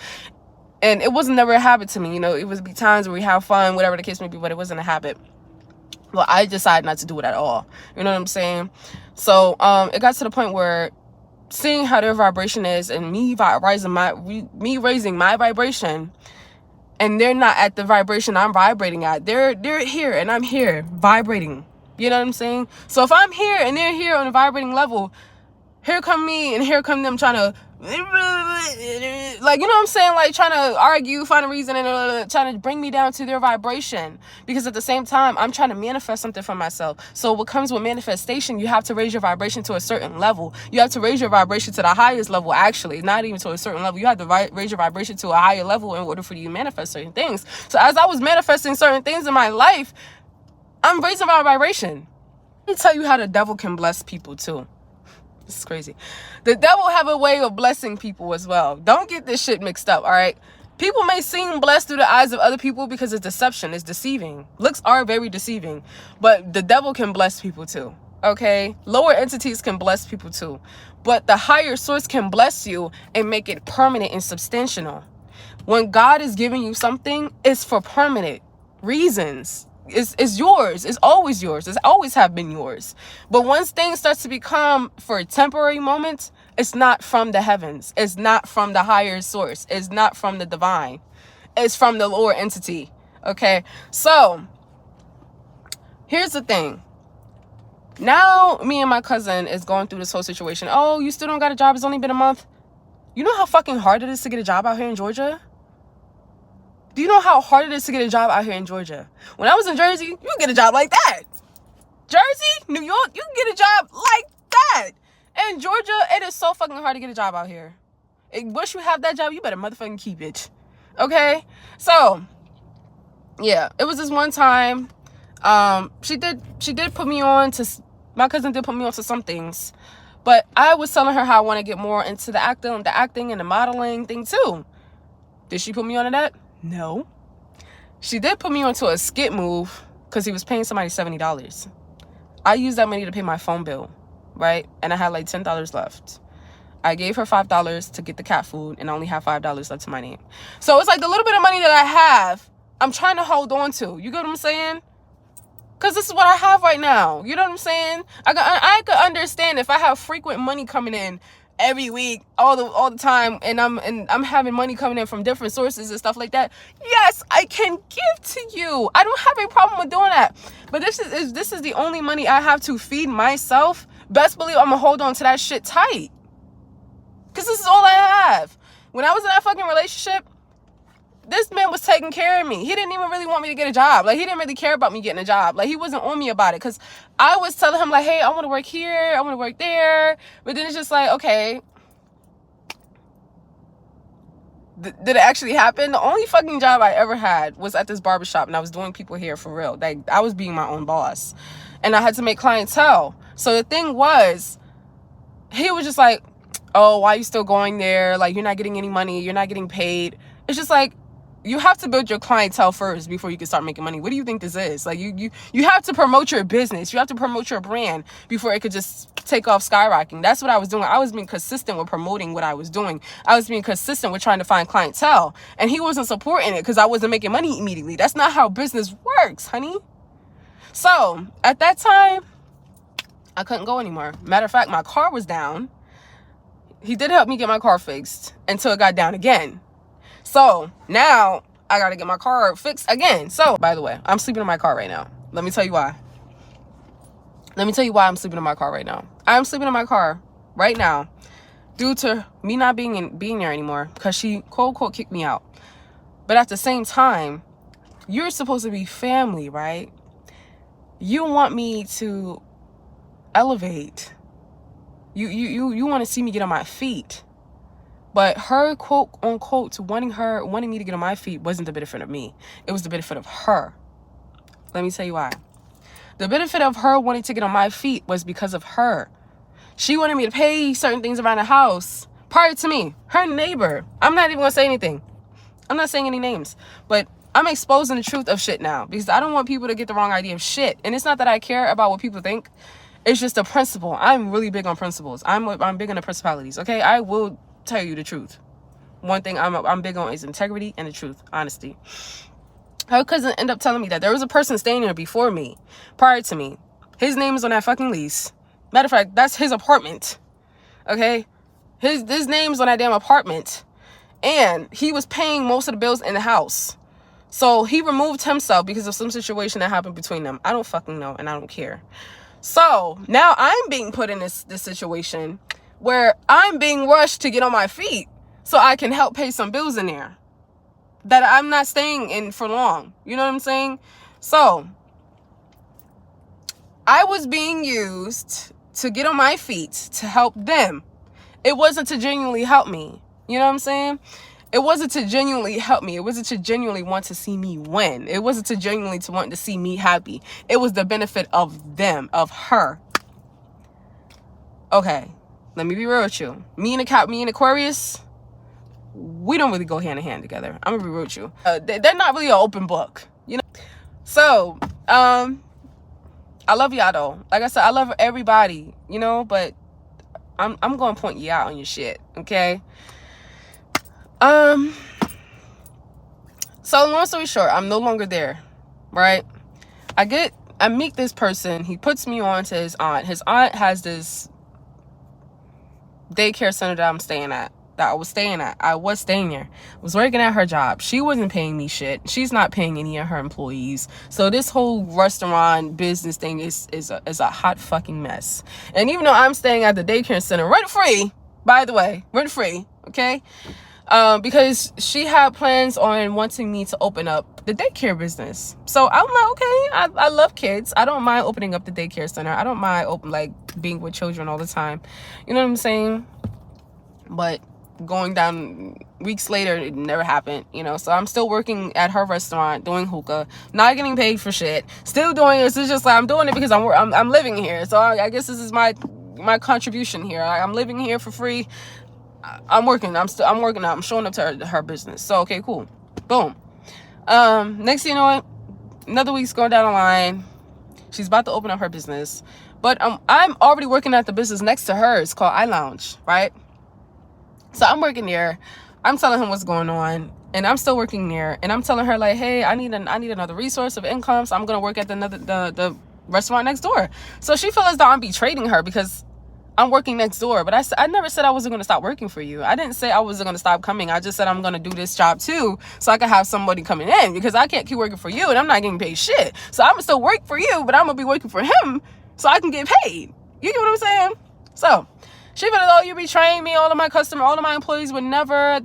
And it wasn't never a habit to me. You know, it would be times where we have fun, whatever the case may be, but it wasn't a habit. Well, I decided not to do it at all. You know what I'm saying? So it got to the point where seeing how their vibration is, and me raising my vibration, and they're not at the vibration I'm vibrating at. They're here and I'm here vibrating. You know what I'm saying? So if I'm here and they're here on a vibrating level, here come me and here come them trying to, like, you know what I'm saying? Like trying to argue, find a reason, and trying to bring me down to their vibration. Because at the same time, I'm trying to manifest something for myself. So what comes with manifestation, you have to raise your vibration to a certain level. You have to raise your vibration to the highest level, actually, not even to a certain level. You have to raise your vibration to a higher level in order for you to manifest certain things. So as I was manifesting certain things in my life, I'm raising my vibration. Let me tell you how the devil can bless people too. This is crazy. The devil have a way of blessing people as well. Don't get this shit mixed up, all right? People may seem blessed through the eyes of other people because it's deception. It's deceiving. Looks are very deceiving. But the devil can bless people too, okay? Lower entities can bless people too. But the higher source can bless you and make it permanent and substantial. When God is giving you something, it's for permanent reasons. It's yours. It's always yours. It's always have been yours. But once things start to become for temporary moments, it's not from the heavens. It's not from the higher source. It's not from the divine. It's from the lower entity. Okay? So, here's the thing. Now, me and my cousin is going through this whole situation. Oh, you still don't got a job? It's only been a month. You know how fucking hard it is to get a job out here in Georgia? Do you know how hard it is to get a job out here in Georgia? When I was in Jersey, you can get a job like that. Jersey, New York, you can get a job like that. In Georgia, it is so fucking hard to get a job out here. Once you have that job, you better motherfucking keep it. Okay? So, yeah, it was this one time. She did put me on to, my cousin did put me on to some things. But I was telling her how I want to get more into the acting and the modeling thing too. Did she put me on to that? No. She did put me onto a skit move because he was paying somebody $70. I used that money to pay my phone bill, right? And I had like $10 left. I gave her $5 to get the cat food, and I only have $5 left to my name. So it's like the little bit of money that I have, I'm trying to hold on to. You get what I'm saying? Because this is what I have right now. You know what I'm saying? I could understand if I have frequent money coming in every week, all the time, and I'm having money coming in from different sources and stuff like that. Yes, I can give to you. I don't have a problem with doing that. But this is the only money I have to feed myself. Best believe I'm gonna hold on to that shit tight. Because this is all I have. When I was in that fucking relationship, this man was taking care of me. He didn't even really want me to get a job. Like, he didn't really care about me getting a job. Like, he wasn't on me about it. Because I was telling him, like, hey, I want to work here. I want to work there. But then it's just like, okay. Did it actually happen? The only fucking job I ever had was at this barbershop. And I was doing people hair for real. Like, I was being my own boss. And I had to make clientele. So the thing was, he was just like, oh, why are you still going there? Like, you're not getting any money. You're not getting paid. It's just like, you have to build your clientele first before you can start making money. What do you think this is? Like, you have to promote your business. You have to promote your brand before it could just take off skyrocketing. That's what I was doing. I was being consistent with promoting what I was doing. I was being consistent with trying to find clientele. And he wasn't supporting it because I wasn't making money immediately. That's not how business works, honey. So, at that time, I couldn't go anymore. Matter of fact, my car was down. He did help me get my car fixed until it got down again. So now I got to get my car fixed again. So, by the way, I'm sleeping in my car right now. Let me tell you why. Let me tell you why I'm sleeping in my car right now. I'm sleeping in my car right now due to me not being there anymore, because she quote unquote kicked me out. But at the same time, you're supposed to be family, right? You want me to elevate. You want to see me get on my feet. But her quote unquote wanting me to get on my feet wasn't the benefit of me. It was the benefit of her. Let me tell you why. The benefit of her wanting to get on my feet was because of her. She wanted me to pay certain things around the house prior to me. Her neighbor. I'm not even going to say anything. I'm not saying any names. But I'm exposing the truth of shit now. Because I don't want people to get the wrong idea of shit. And it's not that I care about what people think. It's just a principle. I'm really big on principles. I'm big on the principalities. Okay? I will tell you the truth. One thing I'm big on is integrity and the truth. Honesty. Her cousin ended up telling me that there was a person staying there before me. Prior to me. His name is on that fucking lease. Matter of fact, that's his apartment. Okay? His name's on that damn apartment. And he was paying most of the bills in the house. So he removed himself because of some situation that happened between them. I don't fucking know, and I don't care. So now I'm being put in this situation where I'm being rushed to get on my feet so I can help pay some bills in there that I'm not staying in for long. You know what I'm saying? So I was being used to get on my feet to help them. It wasn't to genuinely help me. You know what I'm saying? It wasn't to genuinely help me. It wasn't to genuinely want to see me win. It wasn't to genuinely to want to see me happy. It was the benefit of them, of her. Okay, let me be real with you. Me and Aquarius, we don't really go hand in hand together. I'm gonna be real with you. They're not really an open book, you know. So, I love y'all though. Like I said, I love everybody, you know. But I'm gonna point you out on your shit, okay? So long story short, I'm no longer there, right? I meet this person. He puts me on to his aunt. His aunt has this daycare center that I was staying there. I was working at her job. She wasn't paying me shit. She's not paying any of her employees. So this whole restaurant business thing is a hot fucking mess. And even though I'm staying at the daycare center rent free, by the way, rent free, okay? Because she had plans on wanting me to open up the daycare business. So I'm like, okay, I love kids. I don't mind opening up the daycare center. I don't mind being with children all the time. You know what I'm saying? But going down weeks later, it never happened, you know. So I'm still working at her restaurant, doing hookah, not getting paid for shit. Still doing it. It's just like I'm doing it because I'm living here. So I guess this is my contribution here. I'm living here for free. I'm working out. I'm showing up to her business. So okay, cool. Boom. Next thing you know what? Another week's going down the line. She's about to open up her business. But I'm already working at the business next to her. It's called iLounge, right? So I'm working there. I'm telling him what's going on. And I'm still working there. And I'm telling her like, hey, I need another resource of income. So I'm gonna work at the restaurant next door. So she feels as though I'm betraying her because I'm working next door. But I never said I wasn't going to stop working for you. I didn't say I wasn't going to stop coming. I just said I'm going to do this job too so I can have somebody coming in because I can't keep working for you and I'm not getting paid shit. So I'm going to still work for you, but I'm going to be working for him so I can get paid. You get what I'm saying? So she feels, oh, you're betraying me. All of my employees would never.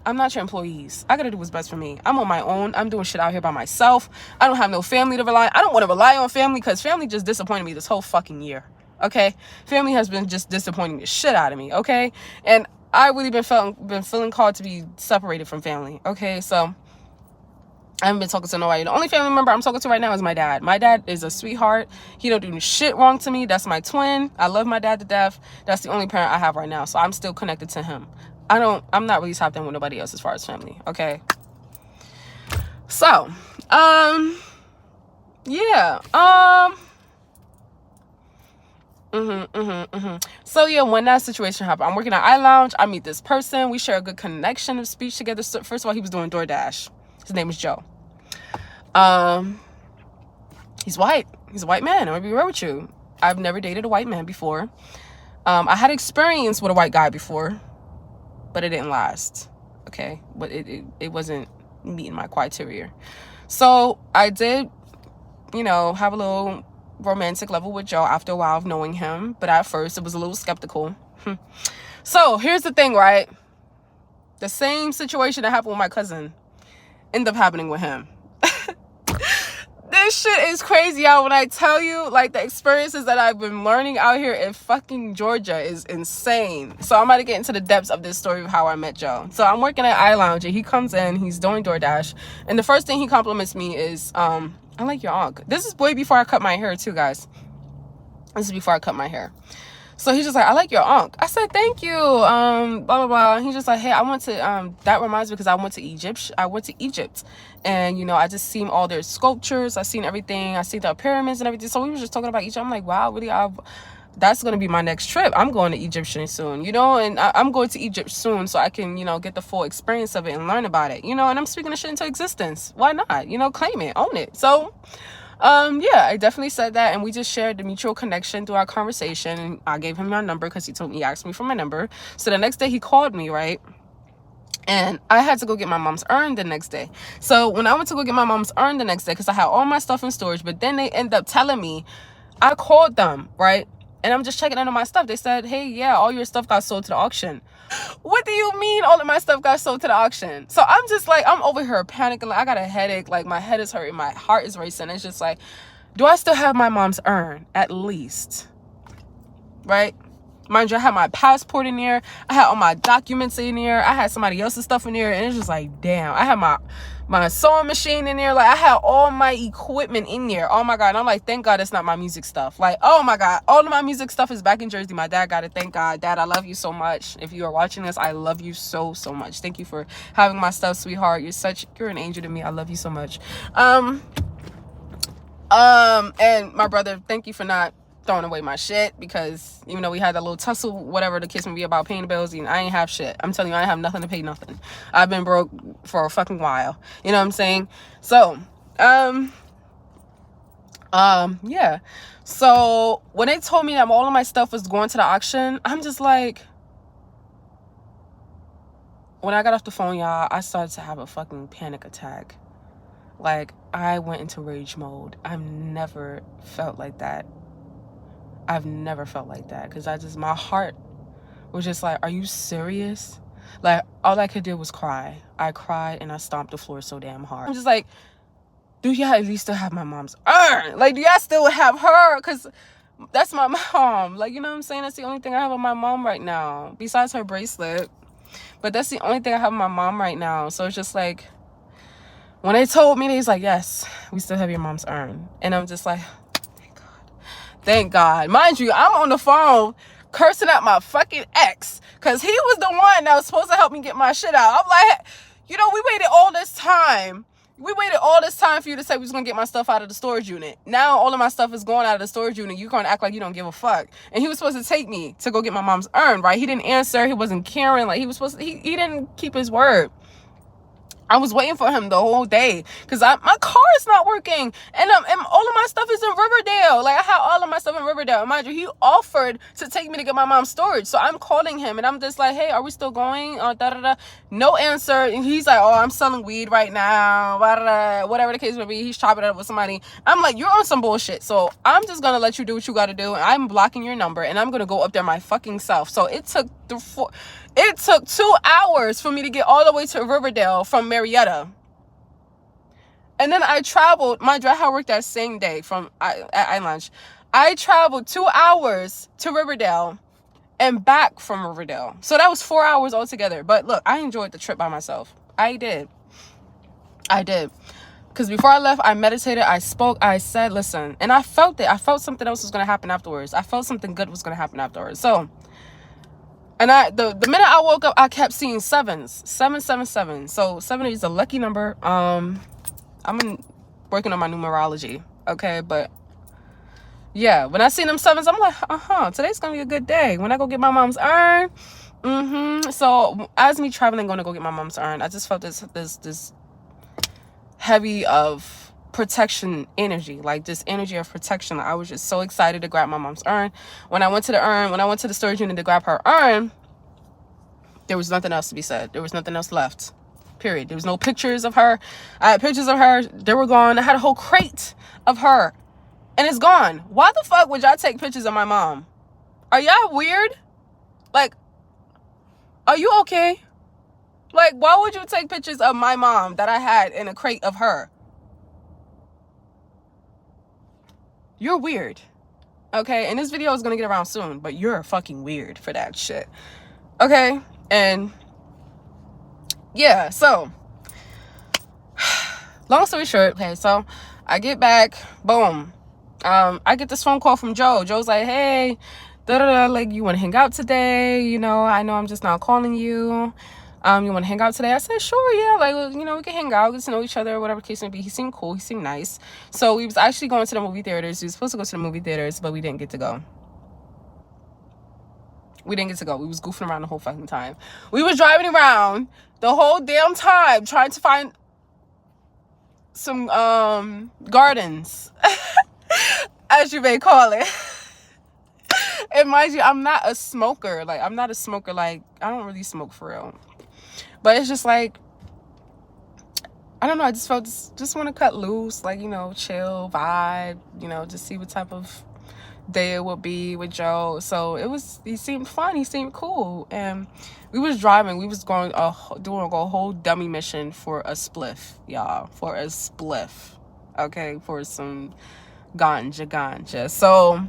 I'm not your employees. I got to do what's best for me. I'm on my own. I'm doing shit out here by myself. I don't have no family to rely on. I don't want to rely on family because family just disappointed me this whole fucking year. Okay, family has been just disappointing the shit out of me. Okay, and I really been feeling called to be separated from family. Okay, so I haven't been talking to nobody. The only family member I'm talking to right now is my dad. My dad is a sweetheart. He don't do shit wrong to me. That's my twin. I love my dad to death. That's the only parent I have right now. So I'm still connected to him. I'm not really tapped in with nobody else as far as family. Okay. So, yeah. So yeah, when that situation happened, I'm working at iLounge. I meet this person. We share a good connection of speech together. So first of all, he was doing DoorDash. His name is Joe. He's white. He's a white man. I'm gonna be real with you. I've never dated a white man before. I had experience with a white guy before, but it didn't last. Okay, but it wasn't meeting my criteria. So I did, have a little romantic level with Joe after a while of knowing him, but at first it was a little skeptical. So here's the thing, right? The same situation that happened with my cousin ended up happening with him. This shit is crazy, y'all. When I tell you, like, the experiences that I've been learning out here in fucking Georgia is insane. So I'm about to get into the depths of this story of how I met Joe. So I'm working at iLounge, and he comes in, he's doing DoorDash, and the first thing he compliments me is, I like your Ankh. This is way before I cut my hair too, guys. This is before I cut my hair. So he's just like, I like your Ankh. I said, thank you. Blah, blah, blah. And he's just like, hey, I went to, that reminds me because I went to Egypt. And, you know, I just seen all their sculptures. I seen everything. I seen the pyramids and everything. So we were just talking about Egypt. I'm like, wow, really? That's going to be my next trip. I'm going to Egypt soon, you know, and I'm going to Egypt soon so I can, you know, get the full experience of it and learn about it, you know, and I'm speaking the shit into existence. Why not? You know, claim it, own it. So yeah, I definitely said that, and we just shared the mutual connection through our conversation, and I gave him my number because he asked me for my number. So the next day he called me, right? And I had to go get my mom's urn the next day. So when I went to go get my mom's urn the next day, because I had all my stuff in storage, but then they end up telling me, I called them, right? And I'm just checking under my stuff. They said, hey, yeah, all your stuff got sold to the auction. What do you mean all of my stuff got sold to the auction? So I'm just like, I'm over here panicking. Like, I got a headache. Like, my head is hurting. My heart is racing. It's just like, do I still have my mom's urn? At least. Right? Mind you, I had my passport in there. I had all my documents in there. I had somebody else's stuff in there. And it's just like, damn. I had my sewing machine in there. Like, I had all my equipment in there. Oh my God. And I'm like, thank God it's not my music stuff. Like, oh my God. All of my music stuff is back in Jersey. My dad got it. Thank God. Dad, I love you so much. If you are watching this, I love you so much. Thank you for having my stuff, sweetheart. You're an angel to me. I love you so much. And my brother, thank you for not throwing away my shit, because even though we had that little tussle, whatever the case may be about paying the bills, I ain't have shit. I'm telling you, I ain't have nothing to pay nothing. I've been broke for a fucking while. You know what I'm saying? So, yeah. So when they told me that all of my stuff was going to the auction, I'm just like, when I got off the phone, y'all, I started to have a fucking panic attack. Like, I went into rage mode. I've never felt like that. Because my heart was just like, are you serious? Like, all I could do was cry. I cried and I stomped the floor so damn hard. I'm just like, do y'all at least still have my mom's urn? Like, do y'all still have her? Because that's my mom. Like, you know what I'm saying? That's the only thing I have of my mom right now, besides her bracelet. But that's the only thing I have of my mom right now. So it's just like, when they told me, they was like, yes, we still have your mom's urn. And I'm just like, thank God. Mind you, I'm on the phone cursing at my fucking ex, because he was the one that was supposed to help me get my shit out. I'm like, you know, we waited all this time. For you to say we was going to get my stuff out of the storage unit. Now all of my stuff is going out of the storage unit. You're going to act like you don't give a fuck. And he was supposed to take me to go get my mom's urn, right? He didn't answer. He wasn't caring. Like, he was supposed to, he didn't keep his word. I was waiting for him the whole day because my car is not working, and all of my stuff is in Riverdale. Like, I had all of my stuff in Riverdale. Mind you, he offered to take me to get my mom's storage. So I'm calling him and I'm just like, hey, are we still going? No answer. And he's like, oh, I'm selling weed right now. Whatever the case may be, he's chopping it up with somebody. I'm like, you're on some bullshit. So I'm just gonna let you do what you gotta do, and I'm blocking your number, and I'm gonna go up there my fucking self. So it took 2 hours for me to get all the way to Riverdale from Marietta. And then I traveled, mind you, I had worked that same day at iLounge. I traveled 2 hours to Riverdale and back from Riverdale. So that was 4 hours altogether. But look, I enjoyed the trip by myself. I did. Because before I left, I meditated, I spoke, I said, listen. And I felt it. I felt something else was going to happen afterwards. I felt something good was going to happen afterwards. So, and the minute I woke up, I kept seeing sevens. 777. So 7 is a lucky number. I'm working on my numerology. Okay, but yeah, when I seen them sevens, I'm like, today's gonna be a good day. When I go get my mom's urn. So as me traveling, going to go get my mom's urn, I just felt this heavy of protection energy, like this energy of protection. I was just so excited to grab my mom's urn. When I went to the storage unit to grab her urn, there was nothing else to be said. There was nothing else left, period. There was no pictures of her. I had pictures of her, they were gone. I had a whole crate of her, and it's gone. Why the fuck would y'all take pictures of my mom? Are y'all weird? Like, Are you okay? Like, why would you take pictures of my mom that I had in a crate of her? You're weird. Okay, and this video is gonna get around soon, but you're fucking weird for that shit. Okay, and yeah, so long story short, okay, so I get back, boom. I get this phone call from Joe. Joe's like, hey, like, you want to hang out today? You know I'm just now calling you. You want to hang out today? I said, sure, yeah. Like, you know, we can hang out, get to know each other, whatever the case may be. He seemed cool. He seemed nice. So we was actually going to the movie theaters. We were supposed to go to the movie theaters, but we didn't get to go. We didn't get to go. We was goofing around the whole fucking time. We was driving around the whole damn time trying to find some gardens, as you may call it. And mind you, I'm not a smoker. Like, I'm not a smoker. Like, I don't really smoke for real. But it's just like, I don't know. I just felt just want to cut loose, like, you know, chill, vibe, you know, just see what type of day it would be with Joe. So he seemed fun. He seemed cool. And we was driving. We was going doing a whole dummy mission for a spliff, y'all. For a spliff. Okay, for some ganja. So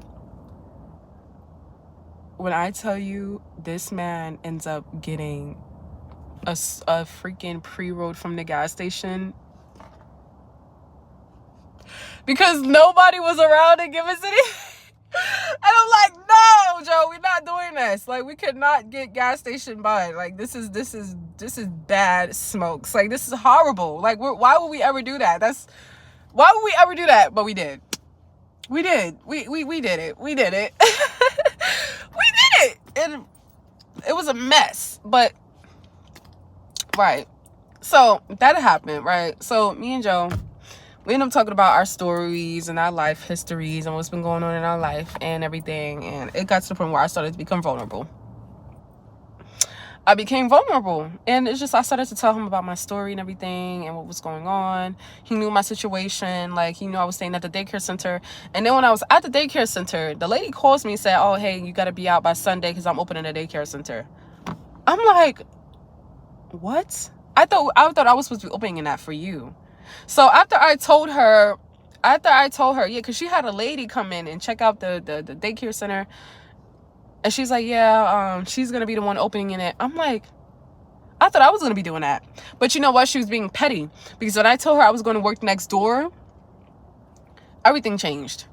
when I tell you, this man ends up getting a freaking pre-roll from the gas station because nobody was around to give us any. And I'm like, no, Joe, we're not doing this. Like, we could not get gas station bud. Like, this is bad smokes. Like, this is horrible. Like, why would we ever do that? Why would we ever do that? But we did. We did. We did it. We did it. We did it. And it was a mess. But right. So that happened, right? So me and Joe, we ended up talking about our stories and our life histories and what's been going on in our life and everything. And it got to the point where I started to become vulnerable. I became vulnerable. And it's just, I started to tell him about my story and everything and what was going on. He knew my situation. Like, he knew I was staying at the daycare center. And then when I was at the daycare center, the lady calls me and said, oh, hey, you got to be out by Sunday because I'm opening a daycare center. I'm like, what? I thought I was supposed to be opening that for you. So after I told her, yeah, because she had a lady come in and check out the daycare center. And she's like, yeah, she's going to be the one opening in it. I'm like, I thought I was going to be doing that. But you know what? She was being petty. Because when I told her I was going to work next door, everything changed.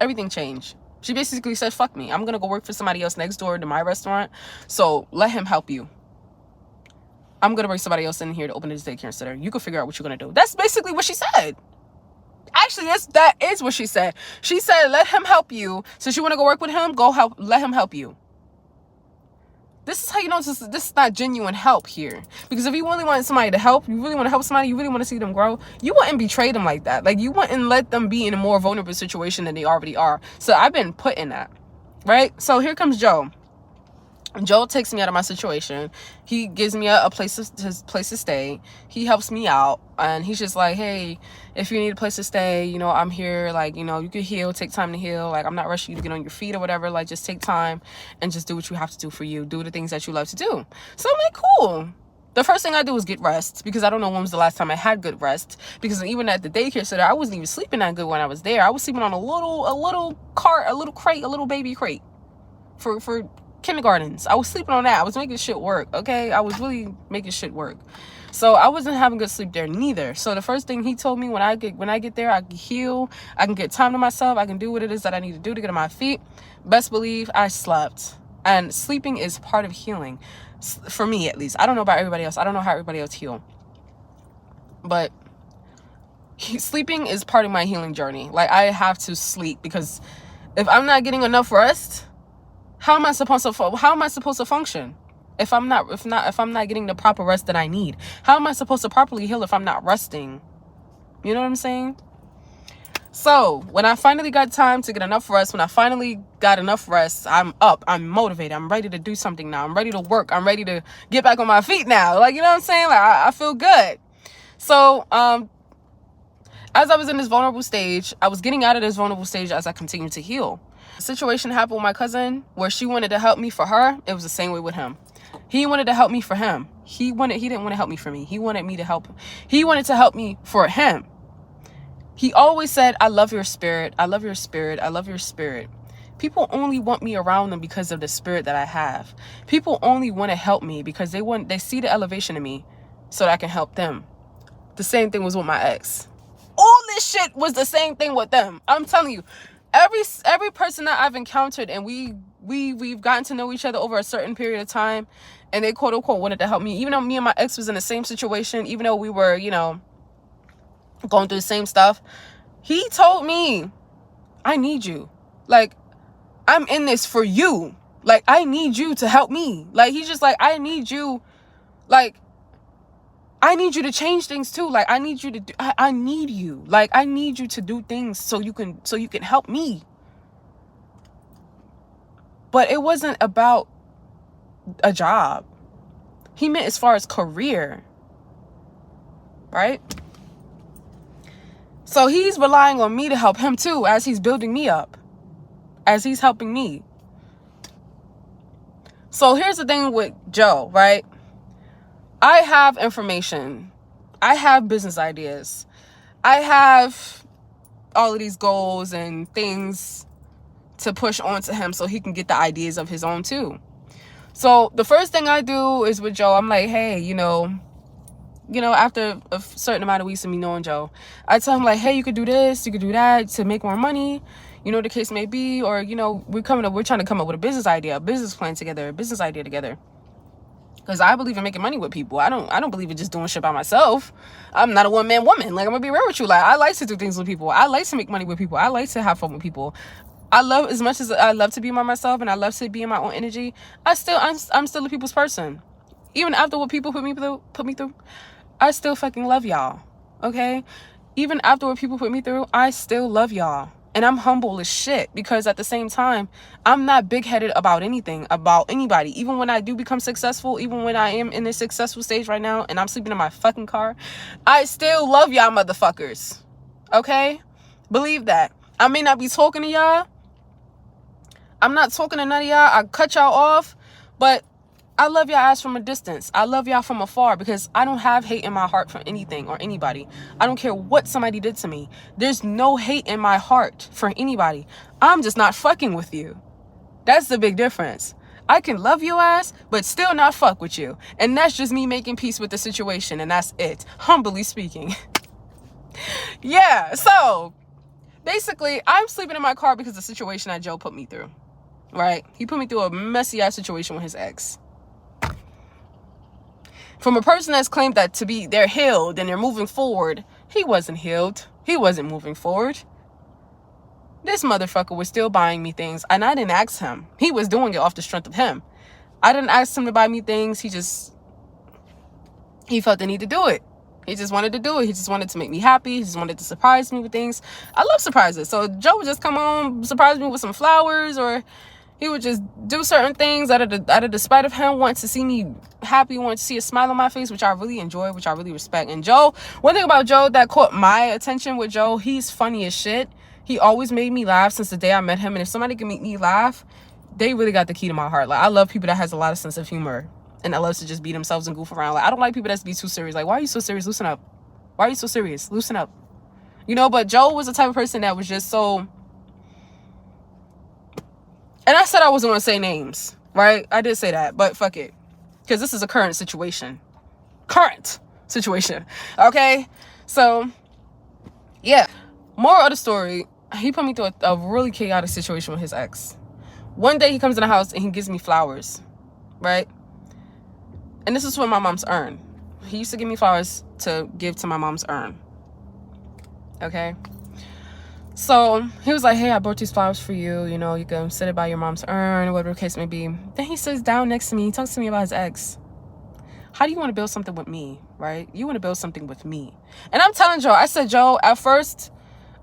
Everything changed. She basically said, fuck me. I'm going to go work for somebody else next door to my restaurant. So let him help you. I'm going to bring somebody else in here to open this daycare center. You can figure out what you're going to do. That's basically what she said. Actually, that is what she said. She said, let him help you. Since you want to go work with him, let him help you. This is how you know this is not genuine help here. Because if you really want somebody to help, you really want to help somebody, you really want to see them grow, you wouldn't betray them like that. Like, you wouldn't let them be in a more vulnerable situation than they already are. So I've been put in that, right? So here comes Joe. Joe takes me out of my situation. He gives me a place to stay. He helps me out. And he's just like, hey, if you need a place to stay, you know, I'm here. Like, you know, you can heal, take time to heal. Like, I'm not rushing you to get on your feet or whatever. Like, just take time and just do what you have to do for you. Do the things that you love to do. So I'm like, cool. The first thing I do is get rest, because I don't know when was the last time I had good rest. Because even at the daycare center, I wasn't even sleeping that good when I was there. I was sleeping on a little crate, a little baby crate for kindergartens. I was sleeping on that. I was making shit work. Okay, I was really making shit work. So I wasn't having good sleep there neither. So the first thing he told me, when I get there, I can heal, I can get time to myself, I can do what it is that I need to do to get on my feet. Best believe I slept. And sleeping is part of healing, for me at least. I don't know about everybody else. I don't know how everybody else heal, but sleeping is part of my healing journey. Like, I have to sleep, because if I'm not getting enough rest, how am I supposed to function? If I'm not getting the proper rest that I need? How am I supposed to properly heal if I'm not resting? You know what I'm saying? So when I finally got time to get enough rest, when I finally got enough rest, I'm up, I'm motivated, I'm ready to do something now. I'm ready to work. I'm ready to get back on my feet now. Like, you know what I'm saying? Like, I feel good. So, as I was in this vulnerable stage, I was getting out of this vulnerable stage as I continued to heal. A situation happened with my cousin where she wanted to help me for her. It was the same way with him. He wanted to help me for him. He didn't want to help me for me. He wanted me to help him. He wanted to help me for him. He always said, I love your spirit. I love your spirit. I love your spirit. People only want me around them because of the spirit that I have. People only want to help me because they see the elevation in me so that I can help them. The same thing was with my ex. All this shit was the same thing with them. I'm telling you, every person that I've encountered, and we've gotten to know each other over a certain period of time, and they quote unquote wanted to help me, even though me and my ex was in the same situation, even though we were, you know, going through the same stuff, he told me, I need you. Like, I'm in this for you. Like, I need you to help me. Like, he's just like, I need you. Like, I need you to change things too. Like, I need you to do, I need you. Like, I need you to do things so you can help me. But it wasn't about a job. He meant as far as career. Right? So he's relying on me to help him too, as he's building me up, as he's helping me. So here's the thing with Joe, right? I have information. I have business ideas. I have all of these goals and things to push onto him so he can get the ideas of his own too. So the first thing I do is with Joe, I'm like, hey, you know, after a certain amount of weeks of me knowing Joe, I tell him like, hey, you could do this, you could do that to make more money, you know, the case may be, or, you know, we're trying to come up with a business idea, a business plan together, a business idea together. Because I believe in making money with people. I don't believe in just doing shit by myself. I'm not a one-man woman. Like, I'm gonna be real with you. Like, I like to do things with people. I like to make money with people. I like to have fun with people. As much as I love to be by myself and I love to be in my own energy, I'm still a people's person. Even after what people put me through, I still fucking love y'all. Okay? Even after what people put me through, I still love y'all. And I'm humble as shit, because at the same time, I'm not big-headed about anything, about anybody. Even when I do become successful, even when I am in this successful stage right now and I'm sleeping in my fucking car, I still love y'all motherfuckers. Okay? Believe that. I may not be talking to y'all. I'm not talking to none of y'all. I cut y'all off. But I love y'all ass from a distance. I love y'all from afar, because I don't have hate in my heart for anything or anybody. I don't care what somebody did to me. There's no hate in my heart for anybody. I'm just not fucking with you. That's the big difference. I can love your ass, but still not fuck with you. And that's just me making peace with the situation, and that's it. Humbly speaking. Yeah, so basically, I'm sleeping in my car because of the situation that Joe put me through. Right? He put me through a messy ass situation with his ex. From a person that's claimed that they're healed and they're moving forward, he wasn't healed. He wasn't moving forward. This motherfucker was still buying me things, and I didn't ask him. He was doing it off the strength of him. I didn't ask him to buy me things. He felt the need to do it. He just wanted to do it. He just wanted to make me happy. He just wanted to surprise me with things. I love surprises. So Joe would just come home, surprise me with some flowers, or he would just do certain things out of the spite of him wanting to see me happy, wanting to see a smile on my face, which I really enjoy, which I really respect. And Joe, one thing about Joe that caught my attention with Joe, he's funny as shit. He always made me laugh since the day I met him. And if somebody can make me laugh, they really got the key to my heart. Like, I love people that has a lot of sense of humor and that loves to just be themselves and goof around. Like, I don't like people that's be too serious. Like, why are you so serious? Loosen up. Why are you so serious? Loosen up. You know, but Joe was the type of person that was just so... And I said I wasn't going to say names, right? I did say that, but fuck it. Because this is a current situation. Current situation. Okay? So, yeah. Moral of the story, he put me through a really chaotic situation with his ex. One day he comes in the house and he gives me flowers, right? And this is from my mom's urn. He used to give me flowers to give to my mom's urn. Okay? So he was like, hey, I brought these flowers for you. You know, you can set it by your mom's urn, whatever the case may be. Then he sits down next to me. He talks to me about his ex. How do you want to build something with me, right? You want to build something with me. And I'm telling Joe, I said, Joe, at first,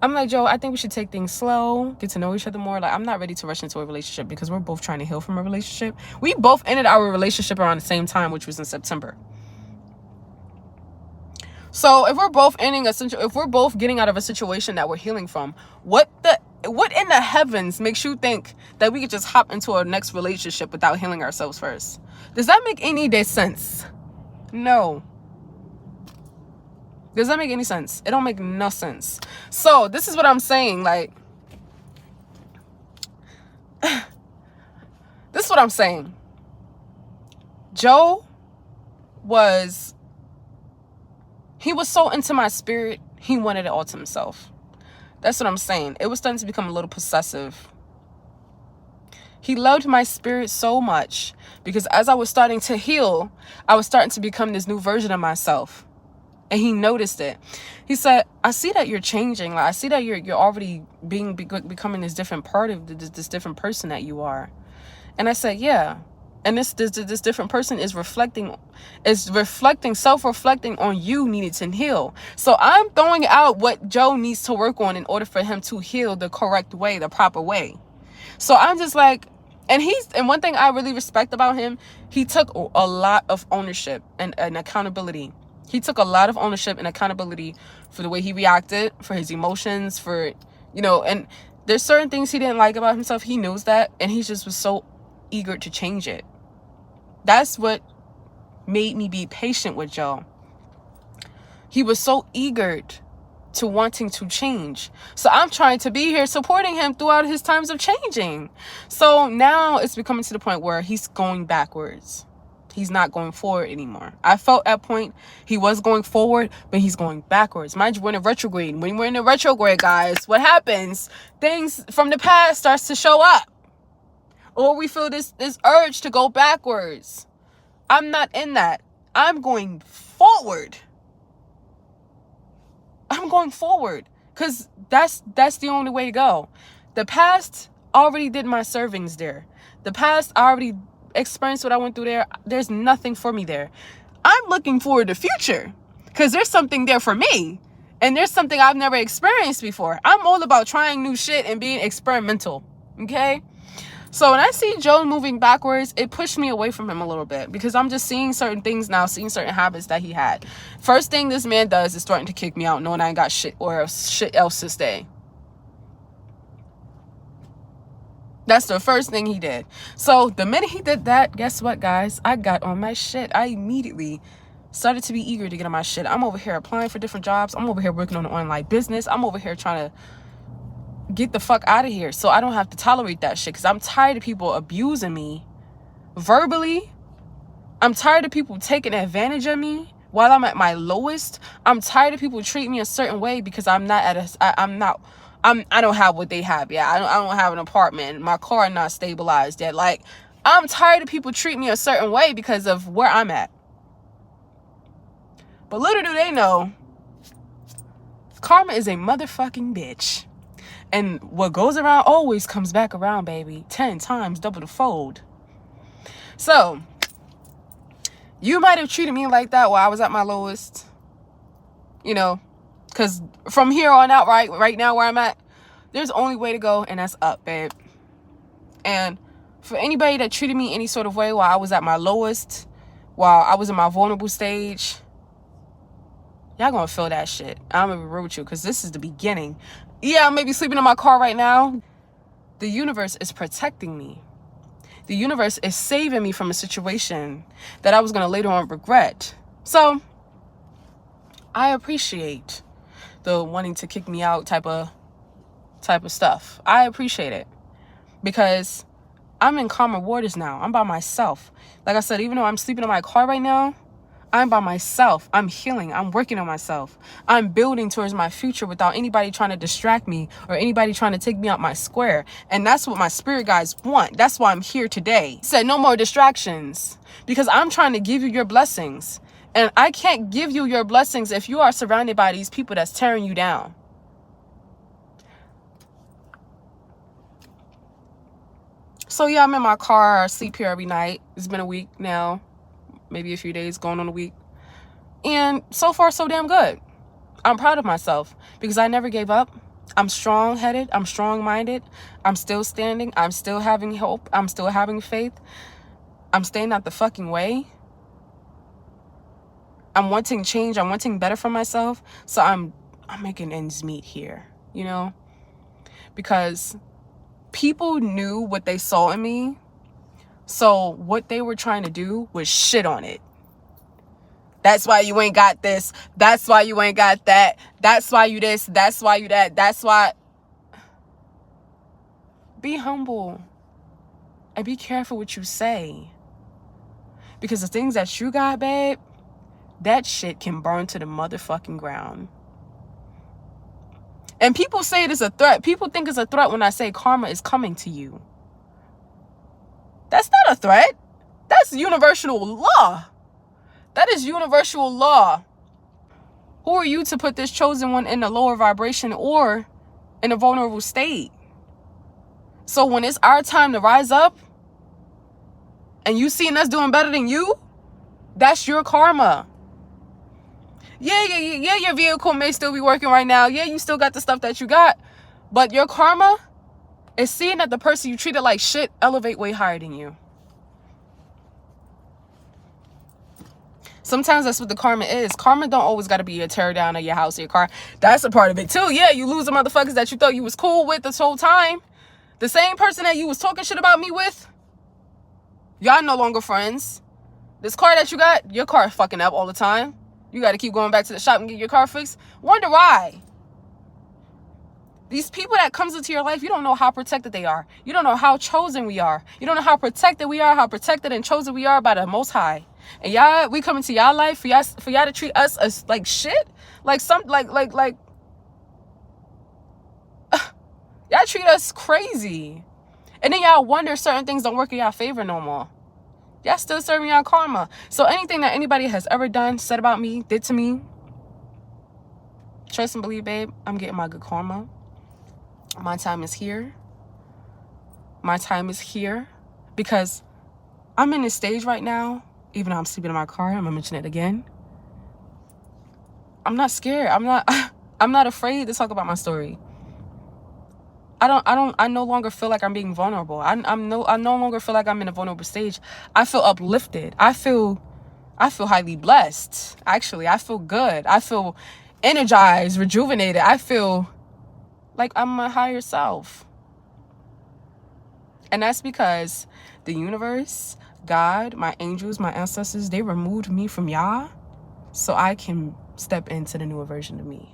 I'm like, Joe, I think we should take things slow, get to know each other more. Like, I'm not ready to rush into a relationship because we're both trying to heal from a relationship. We both ended our relationship around the same time, which was in September. So if we're both getting out of a situation that we're healing from, what the what in the heavens makes you think that we could just hop into our next relationship without healing ourselves first? Does that make any day sense? No. Does that make any sense? It don't make no sense. So this is what I'm saying. Like, this is what I'm saying. Joe he was so into my spirit, he wanted it all to himself. That's what I'm saying. It was starting to become a little possessive. He loved my spirit so much because as I was starting to heal, I was starting to become this new version of myself. And he noticed it. He said, I see that you're changing. Like, I see that you're already becoming this different part of this different person that you are. And I said, yeah. And this different person is self-reflecting on you needed to heal. So I'm throwing out what Joe needs to work on in order for him to heal the correct way, the proper way. So I'm just like, and one thing I really respect about him, he took a lot of ownership and accountability. He took a lot of ownership and accountability for the way he reacted, for his emotions, for, and there's certain things he didn't like about himself. He knows that. And he just was so eager to change it. That's what made me be patient with Joe. He was so eager to wanting to change. So I'm trying to be here supporting him throughout his times of changing. So now it's becoming to the point where he's going backwards. He's not going forward anymore. I felt at point he was going forward, but he's going backwards. Mind you, we're in a retrograde. When we're in a retrograde, guys, what happens? Things from the past starts to show up. Or we feel this urge to go backwards. I'm not in that. I'm going forward. I'm going forward. Because that's the only way to go. The past already did my servings there. The past I already experienced what I went through there. There's nothing for me there. I'm looking forward to the future. Because there's something there for me. And there's something I've never experienced before. I'm all about trying new shit and being experimental. Okay? So when I see Joe moving backwards, it pushed me away from him a little bit because I'm just seeing certain things now, seeing certain habits that he had. First thing this man does is starting to kick me out, knowing I ain't got shit else to say. That's the first thing he did. So the minute he did that, guess what, guys? I got on my shit. I immediately started to be eager to get on my shit. I'm over here applying for different jobs. I'm over here working on an online business. I'm over here trying to get the fuck out of here so I don't have to tolerate that shit, because I'm tired of people abusing me verbally. I'm tired of people taking advantage of me while I'm at my lowest. I'm tired of people treating me a certain way because I don't have what they have. Yeah, I don't have an apartment. My car not stabilized yet. Like, I'm tired of people treating me a certain way because of where I'm at. But little do they know, karma is a motherfucking bitch. And what goes around always comes back around, baby. 10 times double the fold. So, you might have treated me like that while I was at my lowest. Because from here on out, right now where I'm at, there's only way to go, and that's up, babe. And for anybody that treated me any sort of way while I was at my lowest, while I was in my vulnerable stage, y'all gonna feel that shit. I'm gonna be real with you, because this is the beginning. Yeah, I may be sleeping in my car right now. The universe is protecting me. The universe is saving me from a situation that I was going to later on regret. So, I appreciate the wanting to kick me out type of stuff. I appreciate it. Because I'm in calmer waters now. I'm by myself. Like I said, even though I'm sleeping in my car right now, I'm by myself. I'm healing. I'm working on myself. I'm building towards my future without anybody trying to distract me or anybody trying to take me out my square. And that's what my spirit guides want. That's why I'm here today. Said no more distractions, because I'm trying to give you your blessings. And I can't give you your blessings if you are surrounded by these people that's tearing you down. So yeah, I'm in my car. I sleep here every night. It's been a week now. Maybe a few days, going on a week. And so far, so damn good. I'm proud of myself because I never gave up. I'm strong-headed. I'm strong-minded. I'm still standing. I'm still having hope. I'm still having faith. I'm staying out the fucking way. I'm wanting change. I'm wanting better for myself. So I'm making ends meet here, because people knew what they saw in me. So what they were trying to do was shit on it. That's why you ain't got this. That's why you ain't got that. That's why you this. That's why you that. That's why. Be humble. And be careful what you say. Because the things that you got, babe, that shit can burn to the motherfucking ground. And people say it is a threat. People think it's a threat when I say karma is coming to you. That's not a threat. That's universal law. That is universal law. Who are you to put this chosen one in a lower vibration or in a vulnerable state? So when it's our time to rise up and you seeing us doing better than you, that's your karma. Yeah, your vehicle may still be working right now. Yeah, you still got the stuff that you got. But your karma is seeing that the person you treated like shit elevate way higher than you. Sometimes that's what the karma is. Karma don't always got to be a tear down of your house or your car. That's a part of it too. Yeah, you lose the motherfuckers that you thought you was cool with this whole time. The same person that you was talking shit about me with, y'all no longer friends. This car that you got, your car fucking up all the time. You got to keep going back to the shop and get your car fixed. Wonder why. These people that comes into your life, you don't know how protected they are. You don't know how chosen we are. You don't know how protected we are, how protected and chosen we are by the Most High. And y'all, we come into y'all life for y'all to treat us as like shit, like y'all treat us crazy. And then y'all wonder certain things don't work in y'all favor no more. Y'all still serving y'all karma. So anything that anybody has ever done, said about me, did to me, trust and believe, babe, I'm getting my good karma. My time is here. My time is here because I'm in this stage right now. Even though I'm sleeping in my car, I'm gonna mention it again. I'm not scared. I'm not afraid to talk about my story. I no longer feel like I'm being vulnerable. I no longer feel like I'm in a vulnerable stage. I feel uplifted. I feel highly blessed. Actually, I feel good. I feel energized, rejuvenated. I feel like I'm my higher self. And that's because the universe, God, my angels, my ancestors, they removed me from y'all so I can step into the newer version of me.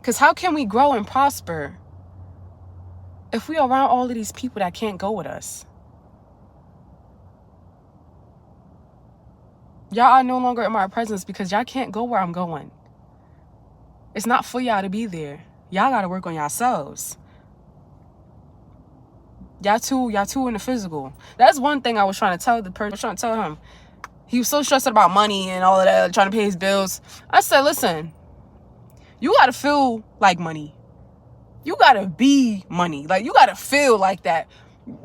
Because how can we grow and prosper if we are around all of these people that can't go with us? Y'all are no longer in my presence because y'all can't go where I'm going. It's not for y'all to be there. Y'all got to work on yourselves. Y'all too in the physical. That's one thing I was trying to tell the person. I was trying to tell him. He was so stressed about money and all of that, trying to pay his bills. I said, listen, you got to feel like money. You got to be money. Like, you got to feel like that.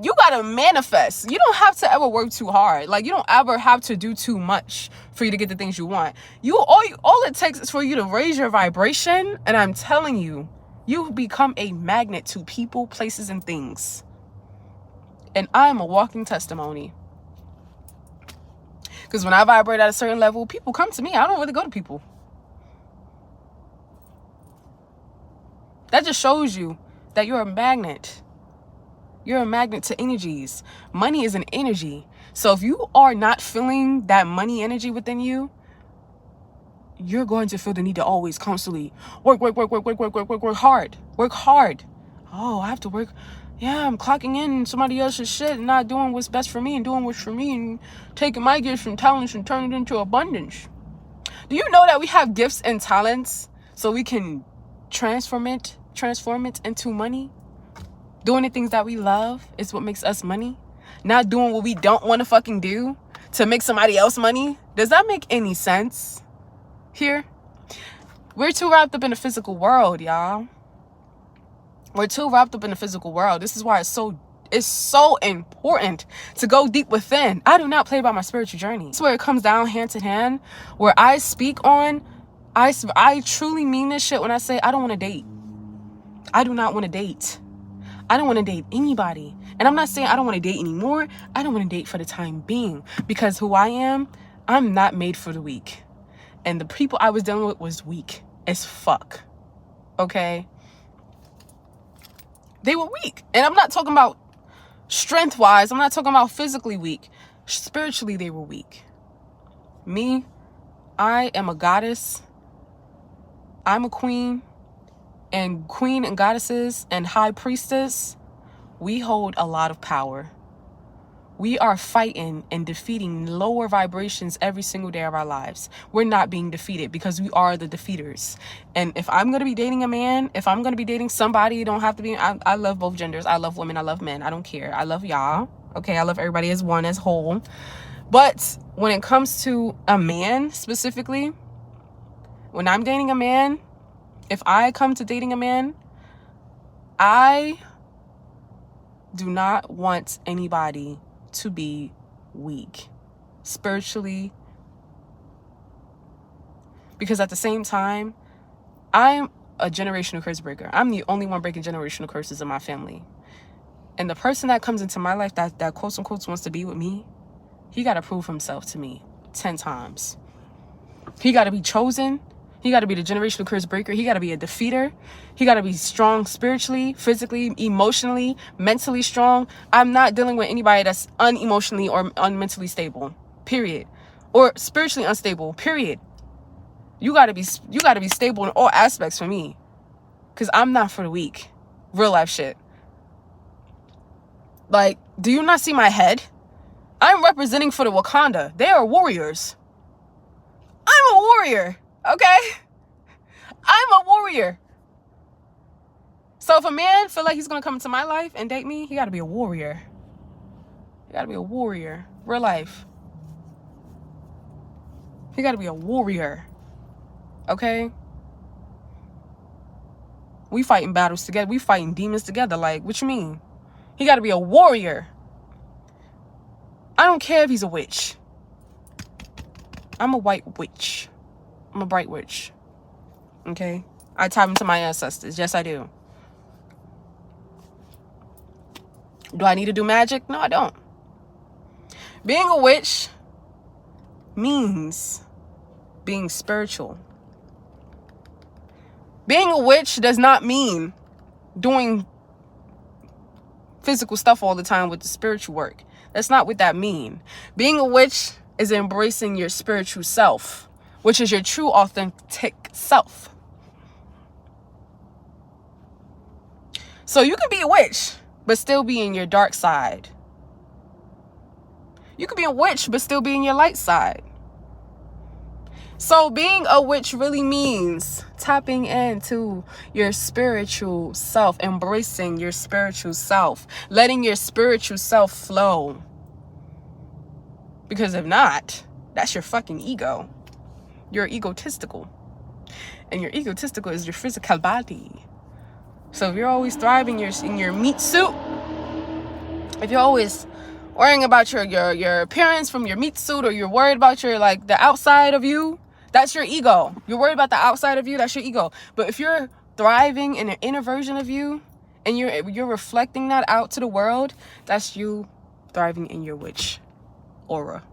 You got to manifest. You don't have to ever work too hard. Like, you don't ever have to do too much for you to get the things you want. All it takes is for you to raise your vibration. And I'm telling you, you become a magnet to people, places, and things. And I'm a walking testimony. Because when I vibrate at a certain level, people come to me. I don't really go to people. That just shows you that you're a magnet. You're a magnet to energies. Money is an energy. So if you are not feeling that money energy within you, you're going to feel the need to always constantly work hard. Work hard. Oh, I have to work. Yeah, I'm clocking in somebody else's shit and not doing what's best for me and doing what's for me and taking my gifts and talents and turning it into abundance. Do you know that we have gifts and talents so we can transform it into money? Doing the things that we love is what makes us money. Not doing what we don't want to fucking do to make somebody else money. Does that make any sense? Here, we're too wrapped up in the physical world, y'all. We're too wrapped up in the physical world. This is why it's so important to go deep within. I do not play by my spiritual journey. It's where it comes down hand to hand, where I speak on, I truly mean this shit when I say I don't want to date. I do not want to date. I don't want to date anybody. And I'm not saying I don't want to date anymore. I don't want to date for the time being. Because who I am, I'm not made for the weak. And the people I was dealing with was weak. as fuck. Okay? They were weak. And I'm not talking about strength-wise. I'm not talking about physically weak. Spiritually, they were weak. Me, I am a goddess. I'm a queen. And queen and goddesses and high priestess, we hold a lot of power. We are fighting and defeating lower vibrations every single day of our lives. We're not being defeated because we are the defeaters. And if I'm going to be dating a man, if I'm going to be dating somebody, you don't have to be, I love both genders. I love women. I love men. I don't care. I love y'all. Okay. I love everybody as one, as whole. But when it comes to a man specifically, when I'm dating a man, if I come to dating a man, I do not want anybody to be weak spiritually, because at the same time, I'm a generational curse breaker. I'm the only one breaking generational curses in my family. And the person that comes into my life that quotes unquote wants to be with me, he got to prove himself to me 10 times. He got to be chosen. He got to be the generational curse breaker. He got to be a defeater. He got to be strong spiritually, physically, emotionally, mentally strong. I'm not dealing with anybody that's unemotionally or unmentally stable, period. Or spiritually unstable, period. You got to be stable in all aspects for me, because I'm not for the weak. Real life shit. Like, do you not see my head? I'm representing for the Wakanda. They are warriors. I'm a warrior. Okay? I'm a warrior. So if a man feel like he's going to come into my life and date me, he got to be a warrior. He got to be a warrior. Real life. He got to be a warrior. Okay? We fighting battles together. We fighting demons together. Like, what you mean? He got to be a warrior. I don't care if he's a witch. I'm a white witch. I'm a bright witch. Okay? I tap into my ancestors. Yes, I do. Do I need to do magic? No, I don't. Being a witch means being spiritual. Being a witch does not mean doing physical stuff all the time with the spiritual work. That's not what that means. Being a witch is embracing your spiritual self, which is your true authentic self. So you can be a witch, but still be in your dark side. You can be a witch, but still be in your light side. So being a witch really means tapping into your spiritual self, embracing your spiritual self, letting your spiritual self flow. Because if not, that's your fucking ego. You're egotistical. And your egotistical is your physical body. So if you're always thriving in your meat suit, if you're always worrying about your appearance from your meat suit, or you're worried about your, like, the outside of you, that's your ego. You're worried about the outside of you, that's your ego. But if you're thriving in an inner version of you, and you're reflecting that out to the world, that's you thriving in your witch aura.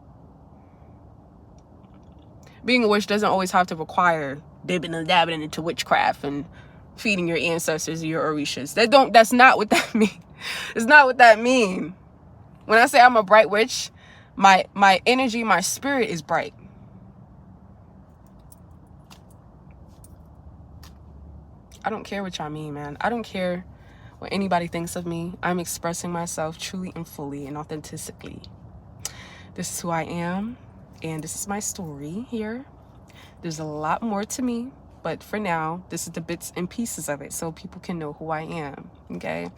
Being a witch doesn't always have to require dibbing and dabbing into witchcraft and feeding your ancestors your orishas. That's not what that means. It's not what that means. When I say I'm a bright witch, my energy, my spirit is bright. I don't care what y'all mean, man. I don't care what anybody thinks of me. I'm expressing myself truly and fully and authentically. This is who I am, and this is my story here. There's a lot more to me, but for now, this is the bits and pieces of it so people can know who I am, okay?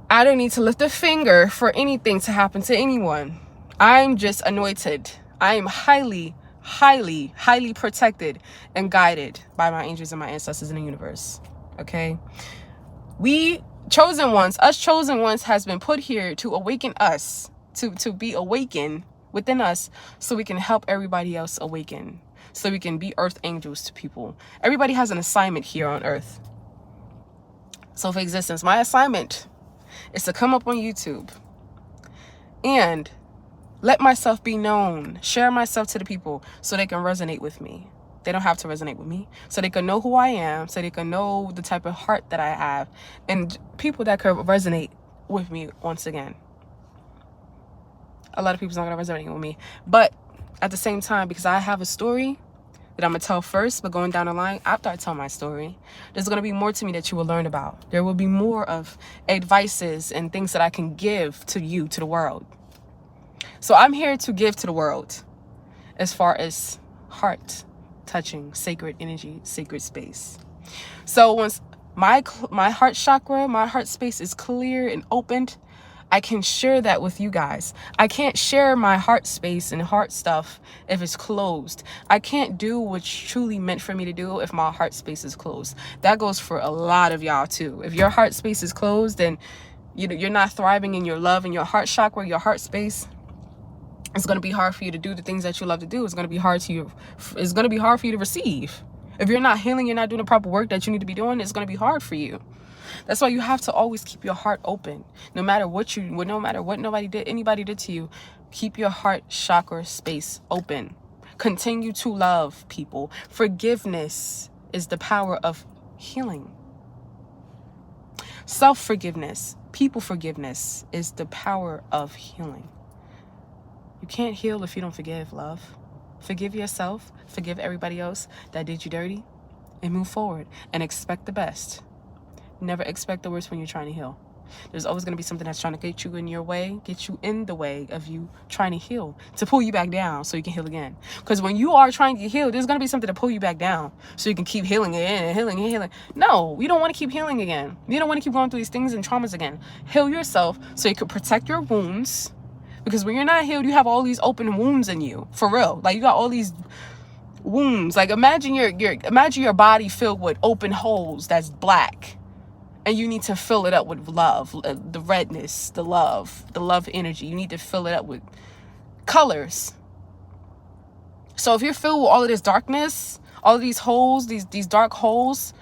I don't need to lift a finger for anything to happen to anyone. I'm just anointed. I am highly, highly, highly protected and guided by my angels and my ancestors in the universe, okay? Us chosen ones has been put here to awaken us, to be awakened within us, so we can help everybody else awaken, so we can be earth angels to people. Everybody has an assignment here on earth. So for existence, my assignment is to come up on YouTube and let myself be known, share myself to the people so they can resonate with me. They don't have to resonate with me. So they can know who I am, so they can know the type of heart that I have, and people that could resonate with me once again. A lot of people's not going to resonate with me. But at the same time, because I have a story that I'm going to tell first, but going down the line, after I tell my story, there's going to be more to me that you will learn about. There will be more of advices and things that I can give to you, to the world. So I'm here to give to the world as far as heart touching, sacred energy, sacred space. So once my heart chakra, my heart space is clear and opened, I can share that with you guys. I can't share my heart space and heart stuff if it's closed. I can't do what's truly meant for me to do if my heart space is closed. That goes for a lot of y'all too. If your heart space is closed, then you're not thriving in your love and your heart chakra, your heart space. It's going to be hard for you to do the things that you love to do. It's going to be hard for you to receive. If you're not healing, you're not doing the proper work that you need to be doing, it's going to be hard for you. That's why you have to always keep your heart open. No matter what anybody did to you, keep your heart chakra space open. Continue to love people. Forgiveness is the power of healing. Self-forgiveness, people forgiveness is the power of healing. You can't heal if you don't forgive, love. Forgive yourself, forgive everybody else that did you dirty, and move forward and expect the best. Never expect the worst when you're trying to heal. There's always going to be something that's trying to get you in your way, get you in the way of you trying to heal, to pull you back down so you can heal again. Because when you are trying to heal, there's going to be something to pull you back down so you can keep healing again and healing and healing. No, you don't want to keep healing again. You don't want to keep going through these things and traumas again. Heal yourself so you can protect your wounds. Because when you're not healed, you have all these open wounds in you. For real. Like, you got all these wounds. Like, imagine your body filled with open holes that's black. And you need to fill it up with love. The redness, the love energy. You need to fill it up with colors. So if you're filled with all of this darkness, all of these holes, these dark holes,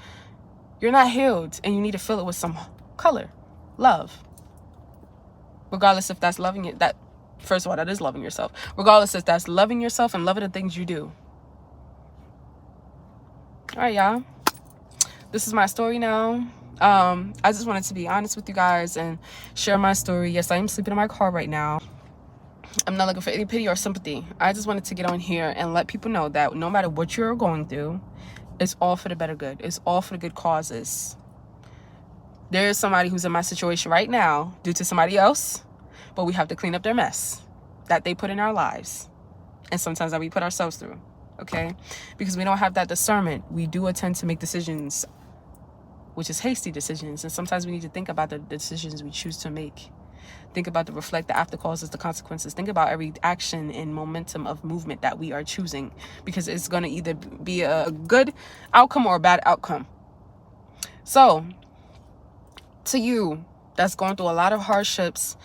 you're not healed. And you need to fill it with some color. Love. Regardless if that's loving it, first of all, that is loving yourself. Regardless if that's loving yourself and loving the things you do. All right, y'all. This is my story now. I just wanted to be honest with you guys and share my story. Yes, I am sleeping in my car right now. I'm not looking for any pity or sympathy. I just wanted to get on here and let people know that no matter what you're going through, it's all for the better good. It's all for the good causes. There is somebody who's in my situation right now due to somebody else, but we have to clean up their mess that they put in our lives. And sometimes that we put ourselves through, okay? Because we don't have that discernment. We do tend to make decisions, which is hasty decisions. And sometimes we need to think about the decisions we choose to make. Think about reflect the after causes, the consequences. Think about every action and momentum of movement that we are choosing, because it's going to either be a good outcome or a bad outcome. So, to you that's going through a lot of hardships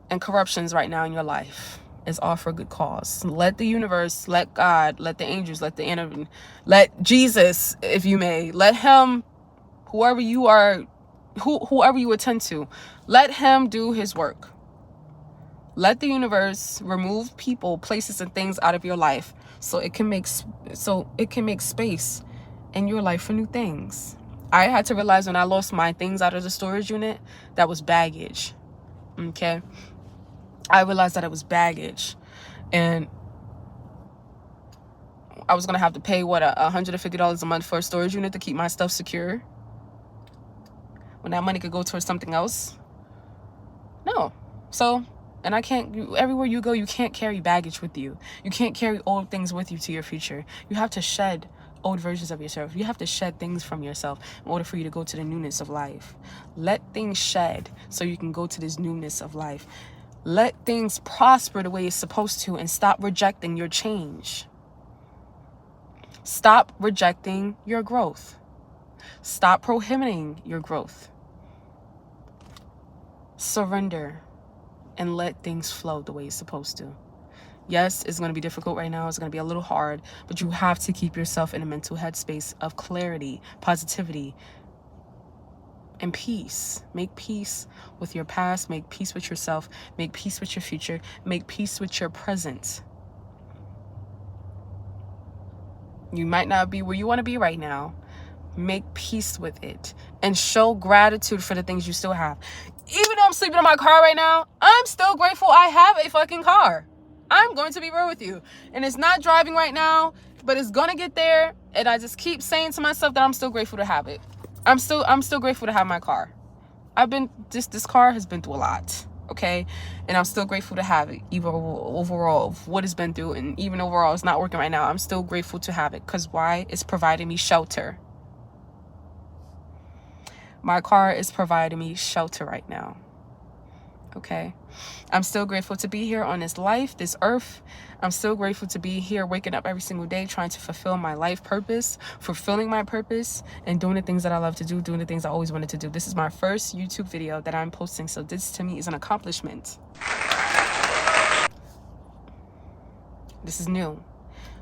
and corruptions right now in your life, it's all for a good cause. Let the universe, let God, let the angels, let Jesus, if you may, let him, whoever you attend to, let him do his work. Let the universe remove people, places, and things out of your life so it can make space in your life for new things. I had to realize when I lost my things out of the storage unit, that was baggage. Okay? I realized that it was baggage. And I was going to have to pay, $150 a month for a storage unit to keep my stuff secure, when that money could go towards something else. No. So, and I can't, everywhere you go, you can't carry baggage with you. You can't carry old things with you to your future. You have to shed old versions of yourself. You have to shed things from yourself in order for you to go to the newness of life. Let things shed so you can go to this newness of life. Let things prosper the way it's supposed to, and stop rejecting your change. Stop rejecting your growth. Stop prohibiting your growth. Surrender and let things flow the way it's supposed to. Yes, it's going to be difficult right now. It's going to be a little hard, but you have to keep yourself in a mental headspace of clarity, positivity, and peace. Make peace with your past. Make peace with yourself. Make peace with your future. Make peace with your present. You might not be where you want to be right now. Make peace with it and show gratitude for the things you still have. Even though I'm sleeping in my car right now, I'm still grateful I have a fucking car. I'm going to be real with you. And it's not driving right now, but it's gonna get there. And I just keep saying to myself that I'm still grateful to have it. I'm still grateful to have my car. This car has been through a lot, okay? And I'm still grateful to have it, even overall of what it's been through. And even overall, it's not working right now. I'm still grateful to have it. Because why? It's providing me shelter. My car is providing me shelter right now. Okay? I'm still grateful to be here on this life, this earth. I'm still grateful to be here waking up every single day trying to fulfill my life purpose, fulfilling my purpose, and doing the things that I love to do, doing the things I always wanted to do. This is my first YouTube video that I'm posting, so this to me is an accomplishment. This is new.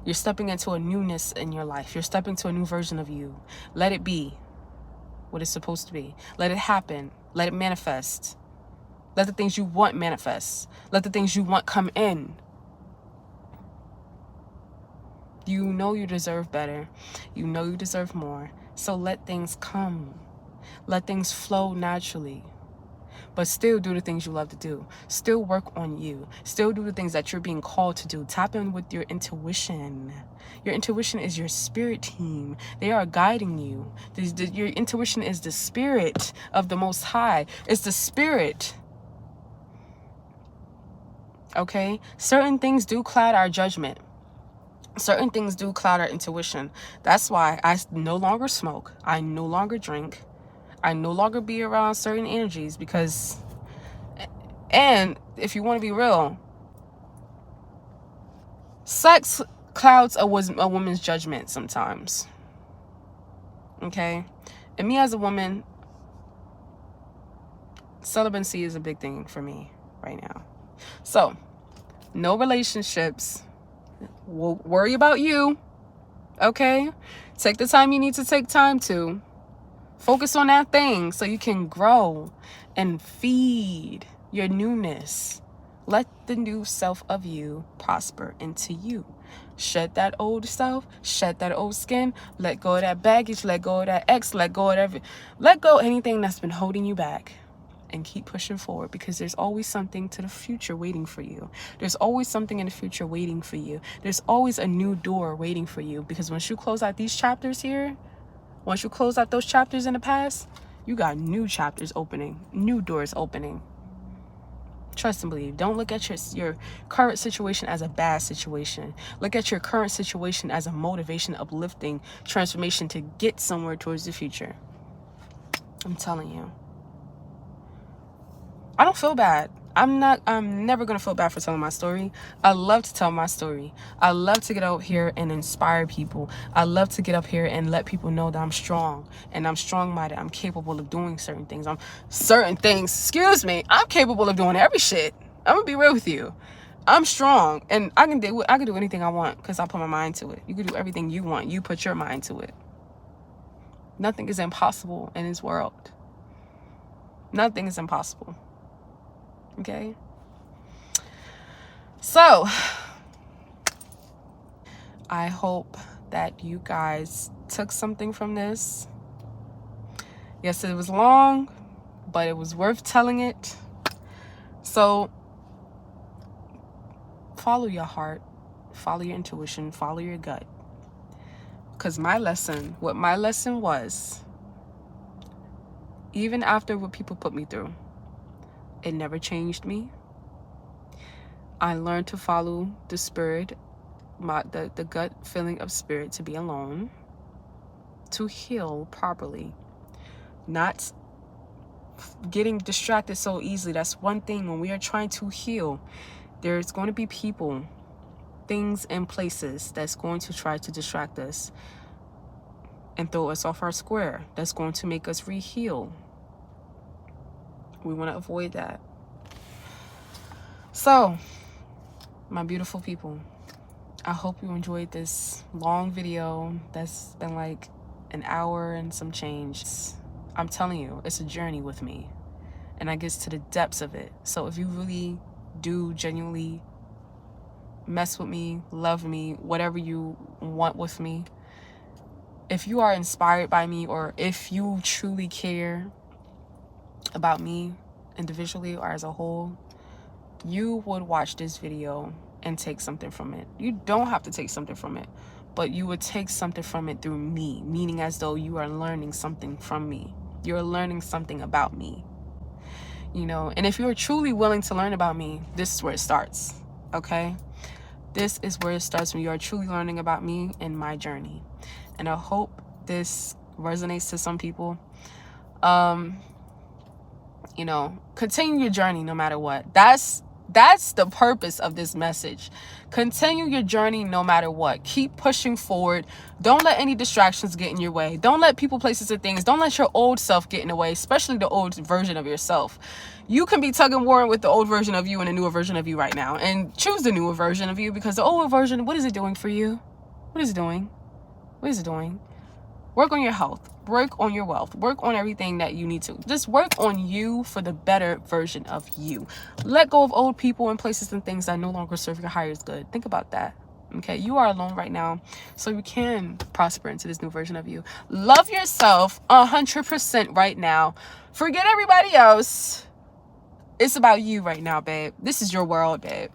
You're stepping into a newness in your life. You're stepping to a new version of you. Let it be what it's supposed to be. Let it happen. Let it manifest. Let the things you want manifest. Let the things you want come in. You know you deserve better. You know you deserve more. So let things come. Let things flow naturally. But still do the things you love to do. Still work on you. Still do the things that you're being called to do. Tap in with your intuition. Your intuition is your spirit team. They are guiding you. Your intuition is the spirit of the Most High. It's the spirit. Okay? Certain things do cloud our judgment. Certain things do cloud our intuition. That's why I no longer smoke. I no longer drink. I no longer be around certain energies because, and if you want to be real, sex clouds a woman's judgment sometimes. Okay? And me as a woman, celibacy is a big thing for me right now. So, no relationships. We'll worry about you. Okay? Take the time you need to take time to. Focus on that thing so you can grow and feed your newness. Let the new self of you prosper into you. Shed that old self, shed that old skin, let go of that baggage, let go of that ex, let go of anything that's been holding you back. And keep pushing forward because there's always something to the future waiting for you. There's always something in the future waiting for you. There's always a new door waiting for you because once you close out these chapters here, once you close out those chapters in the past, you got new chapters opening, new doors opening. Trust and believe. Don't look at your current situation as a bad situation. Look at your current situation as a motivation, uplifting transformation to get somewhere towards the future. I'm telling you. I don't feel bad. I'm never going to feel bad for telling my story. I love to tell my story. I love to get out here and inspire people. I love to get up here and let people know that I'm strong and I'm strong-minded. I'm capable of doing certain things. I'm capable of doing every shit. I'm going to be real with you. I'm strong and I can do anything I want because I put my mind to it. You can do everything you want. You put your mind to it. Nothing is impossible in this world. Nothing is impossible. Okay, so I hope that you guys took something from this. Yes, it was long, but it was worth telling it. So follow your heart, follow your intuition, follow your gut. Because what my lesson was, even after what people put me through, it never changed me. I learned to follow the spirit, the gut feeling of spirit to be alone, to heal properly, not getting distracted so easily. That's one thing when we are trying to heal. There's going to be people, things, and places that's going to try to distract us and throw us off our square. That's going to make us re-heal. We want to avoid that. So, my beautiful people, I hope you enjoyed this long video that's been like an hour and some change. I'm telling you, it's a journey with me, and I get to the depths of it. So if you really do genuinely mess with me, love me, whatever you want with me, if you are inspired by me, or if you truly care about me individually or as a whole, you would watch this video and take something from it. You don't have to take something from it, but you would take something from it through me, meaning as though you are learning something from me. You're learning something about me, you know. And if you're truly willing to learn about me, this is where it starts, okay? This is where it starts, when you are truly learning about me and my journey. And I hope this resonates to some people. You know, continue your journey no matter what. That's the purpose of this message. Continue your journey no matter what. Keep pushing forward. Don't let any distractions get in your way. Don't let people, places, and things. Don't let your old self get in the way, especially the old version of yourself. You can be tugging warring with the old version of you and the newer version of you right now, and choose the newer version of you, because the old version, what is it doing for you? What is it doing? What is it doing? Work on your health. Work on your wealth. Work on everything that you need to. Just work on you for the better version of you. Let go of old people and places and things that no longer serve your highest good. Think about that. Okay, you are alone right now, so you can prosper into this new version of you. Love yourself 100% right now. Forget everybody else. It's about you right now, babe. This is your world, babe.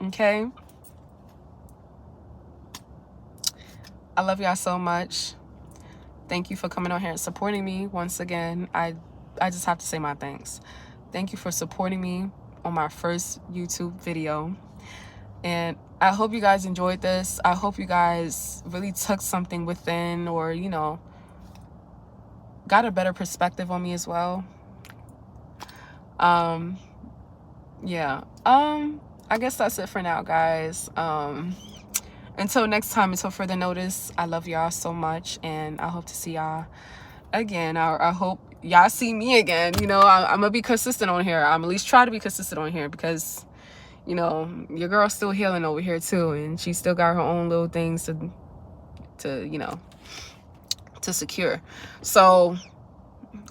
Okay? I love y'all so much. Thank you for coming on here and supporting me once again. I just have to say my thanks. Thank you for supporting me on my first YouTube video. And I hope you guys enjoyed this. I hope you guys really took something within, or, you know, got a better perspective on me as well. Yeah. I guess that's it for now, guys. Until next time, until further notice, I love y'all so much, and I hope to see y'all again. I hope y'all see me again. You know, I'm gonna be consistent on here. I'm at least try to be consistent on here, because, you know, your girl's still healing over here too, and she still got her own little things to you know, to secure. So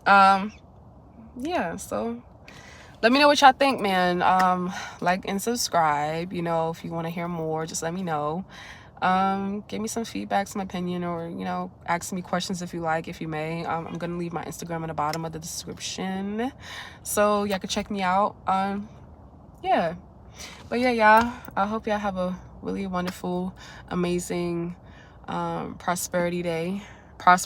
yeah, so let me know what y'all think, man. Like and subscribe. You know, if you want to hear more, just let me know. Give me some feedback, some opinion, or, you know, ask me questions if you like, if you may. I'm gonna leave my Instagram at the bottom of the description, so y'all can check me out. Yeah, but yeah, y'all, I hope y'all have a really wonderful, amazing, prosperity day. I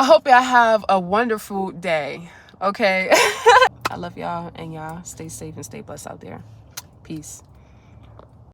hope y'all have a wonderful day. Okay. I love y'all, and y'all stay safe and stay blessed out there. Peace.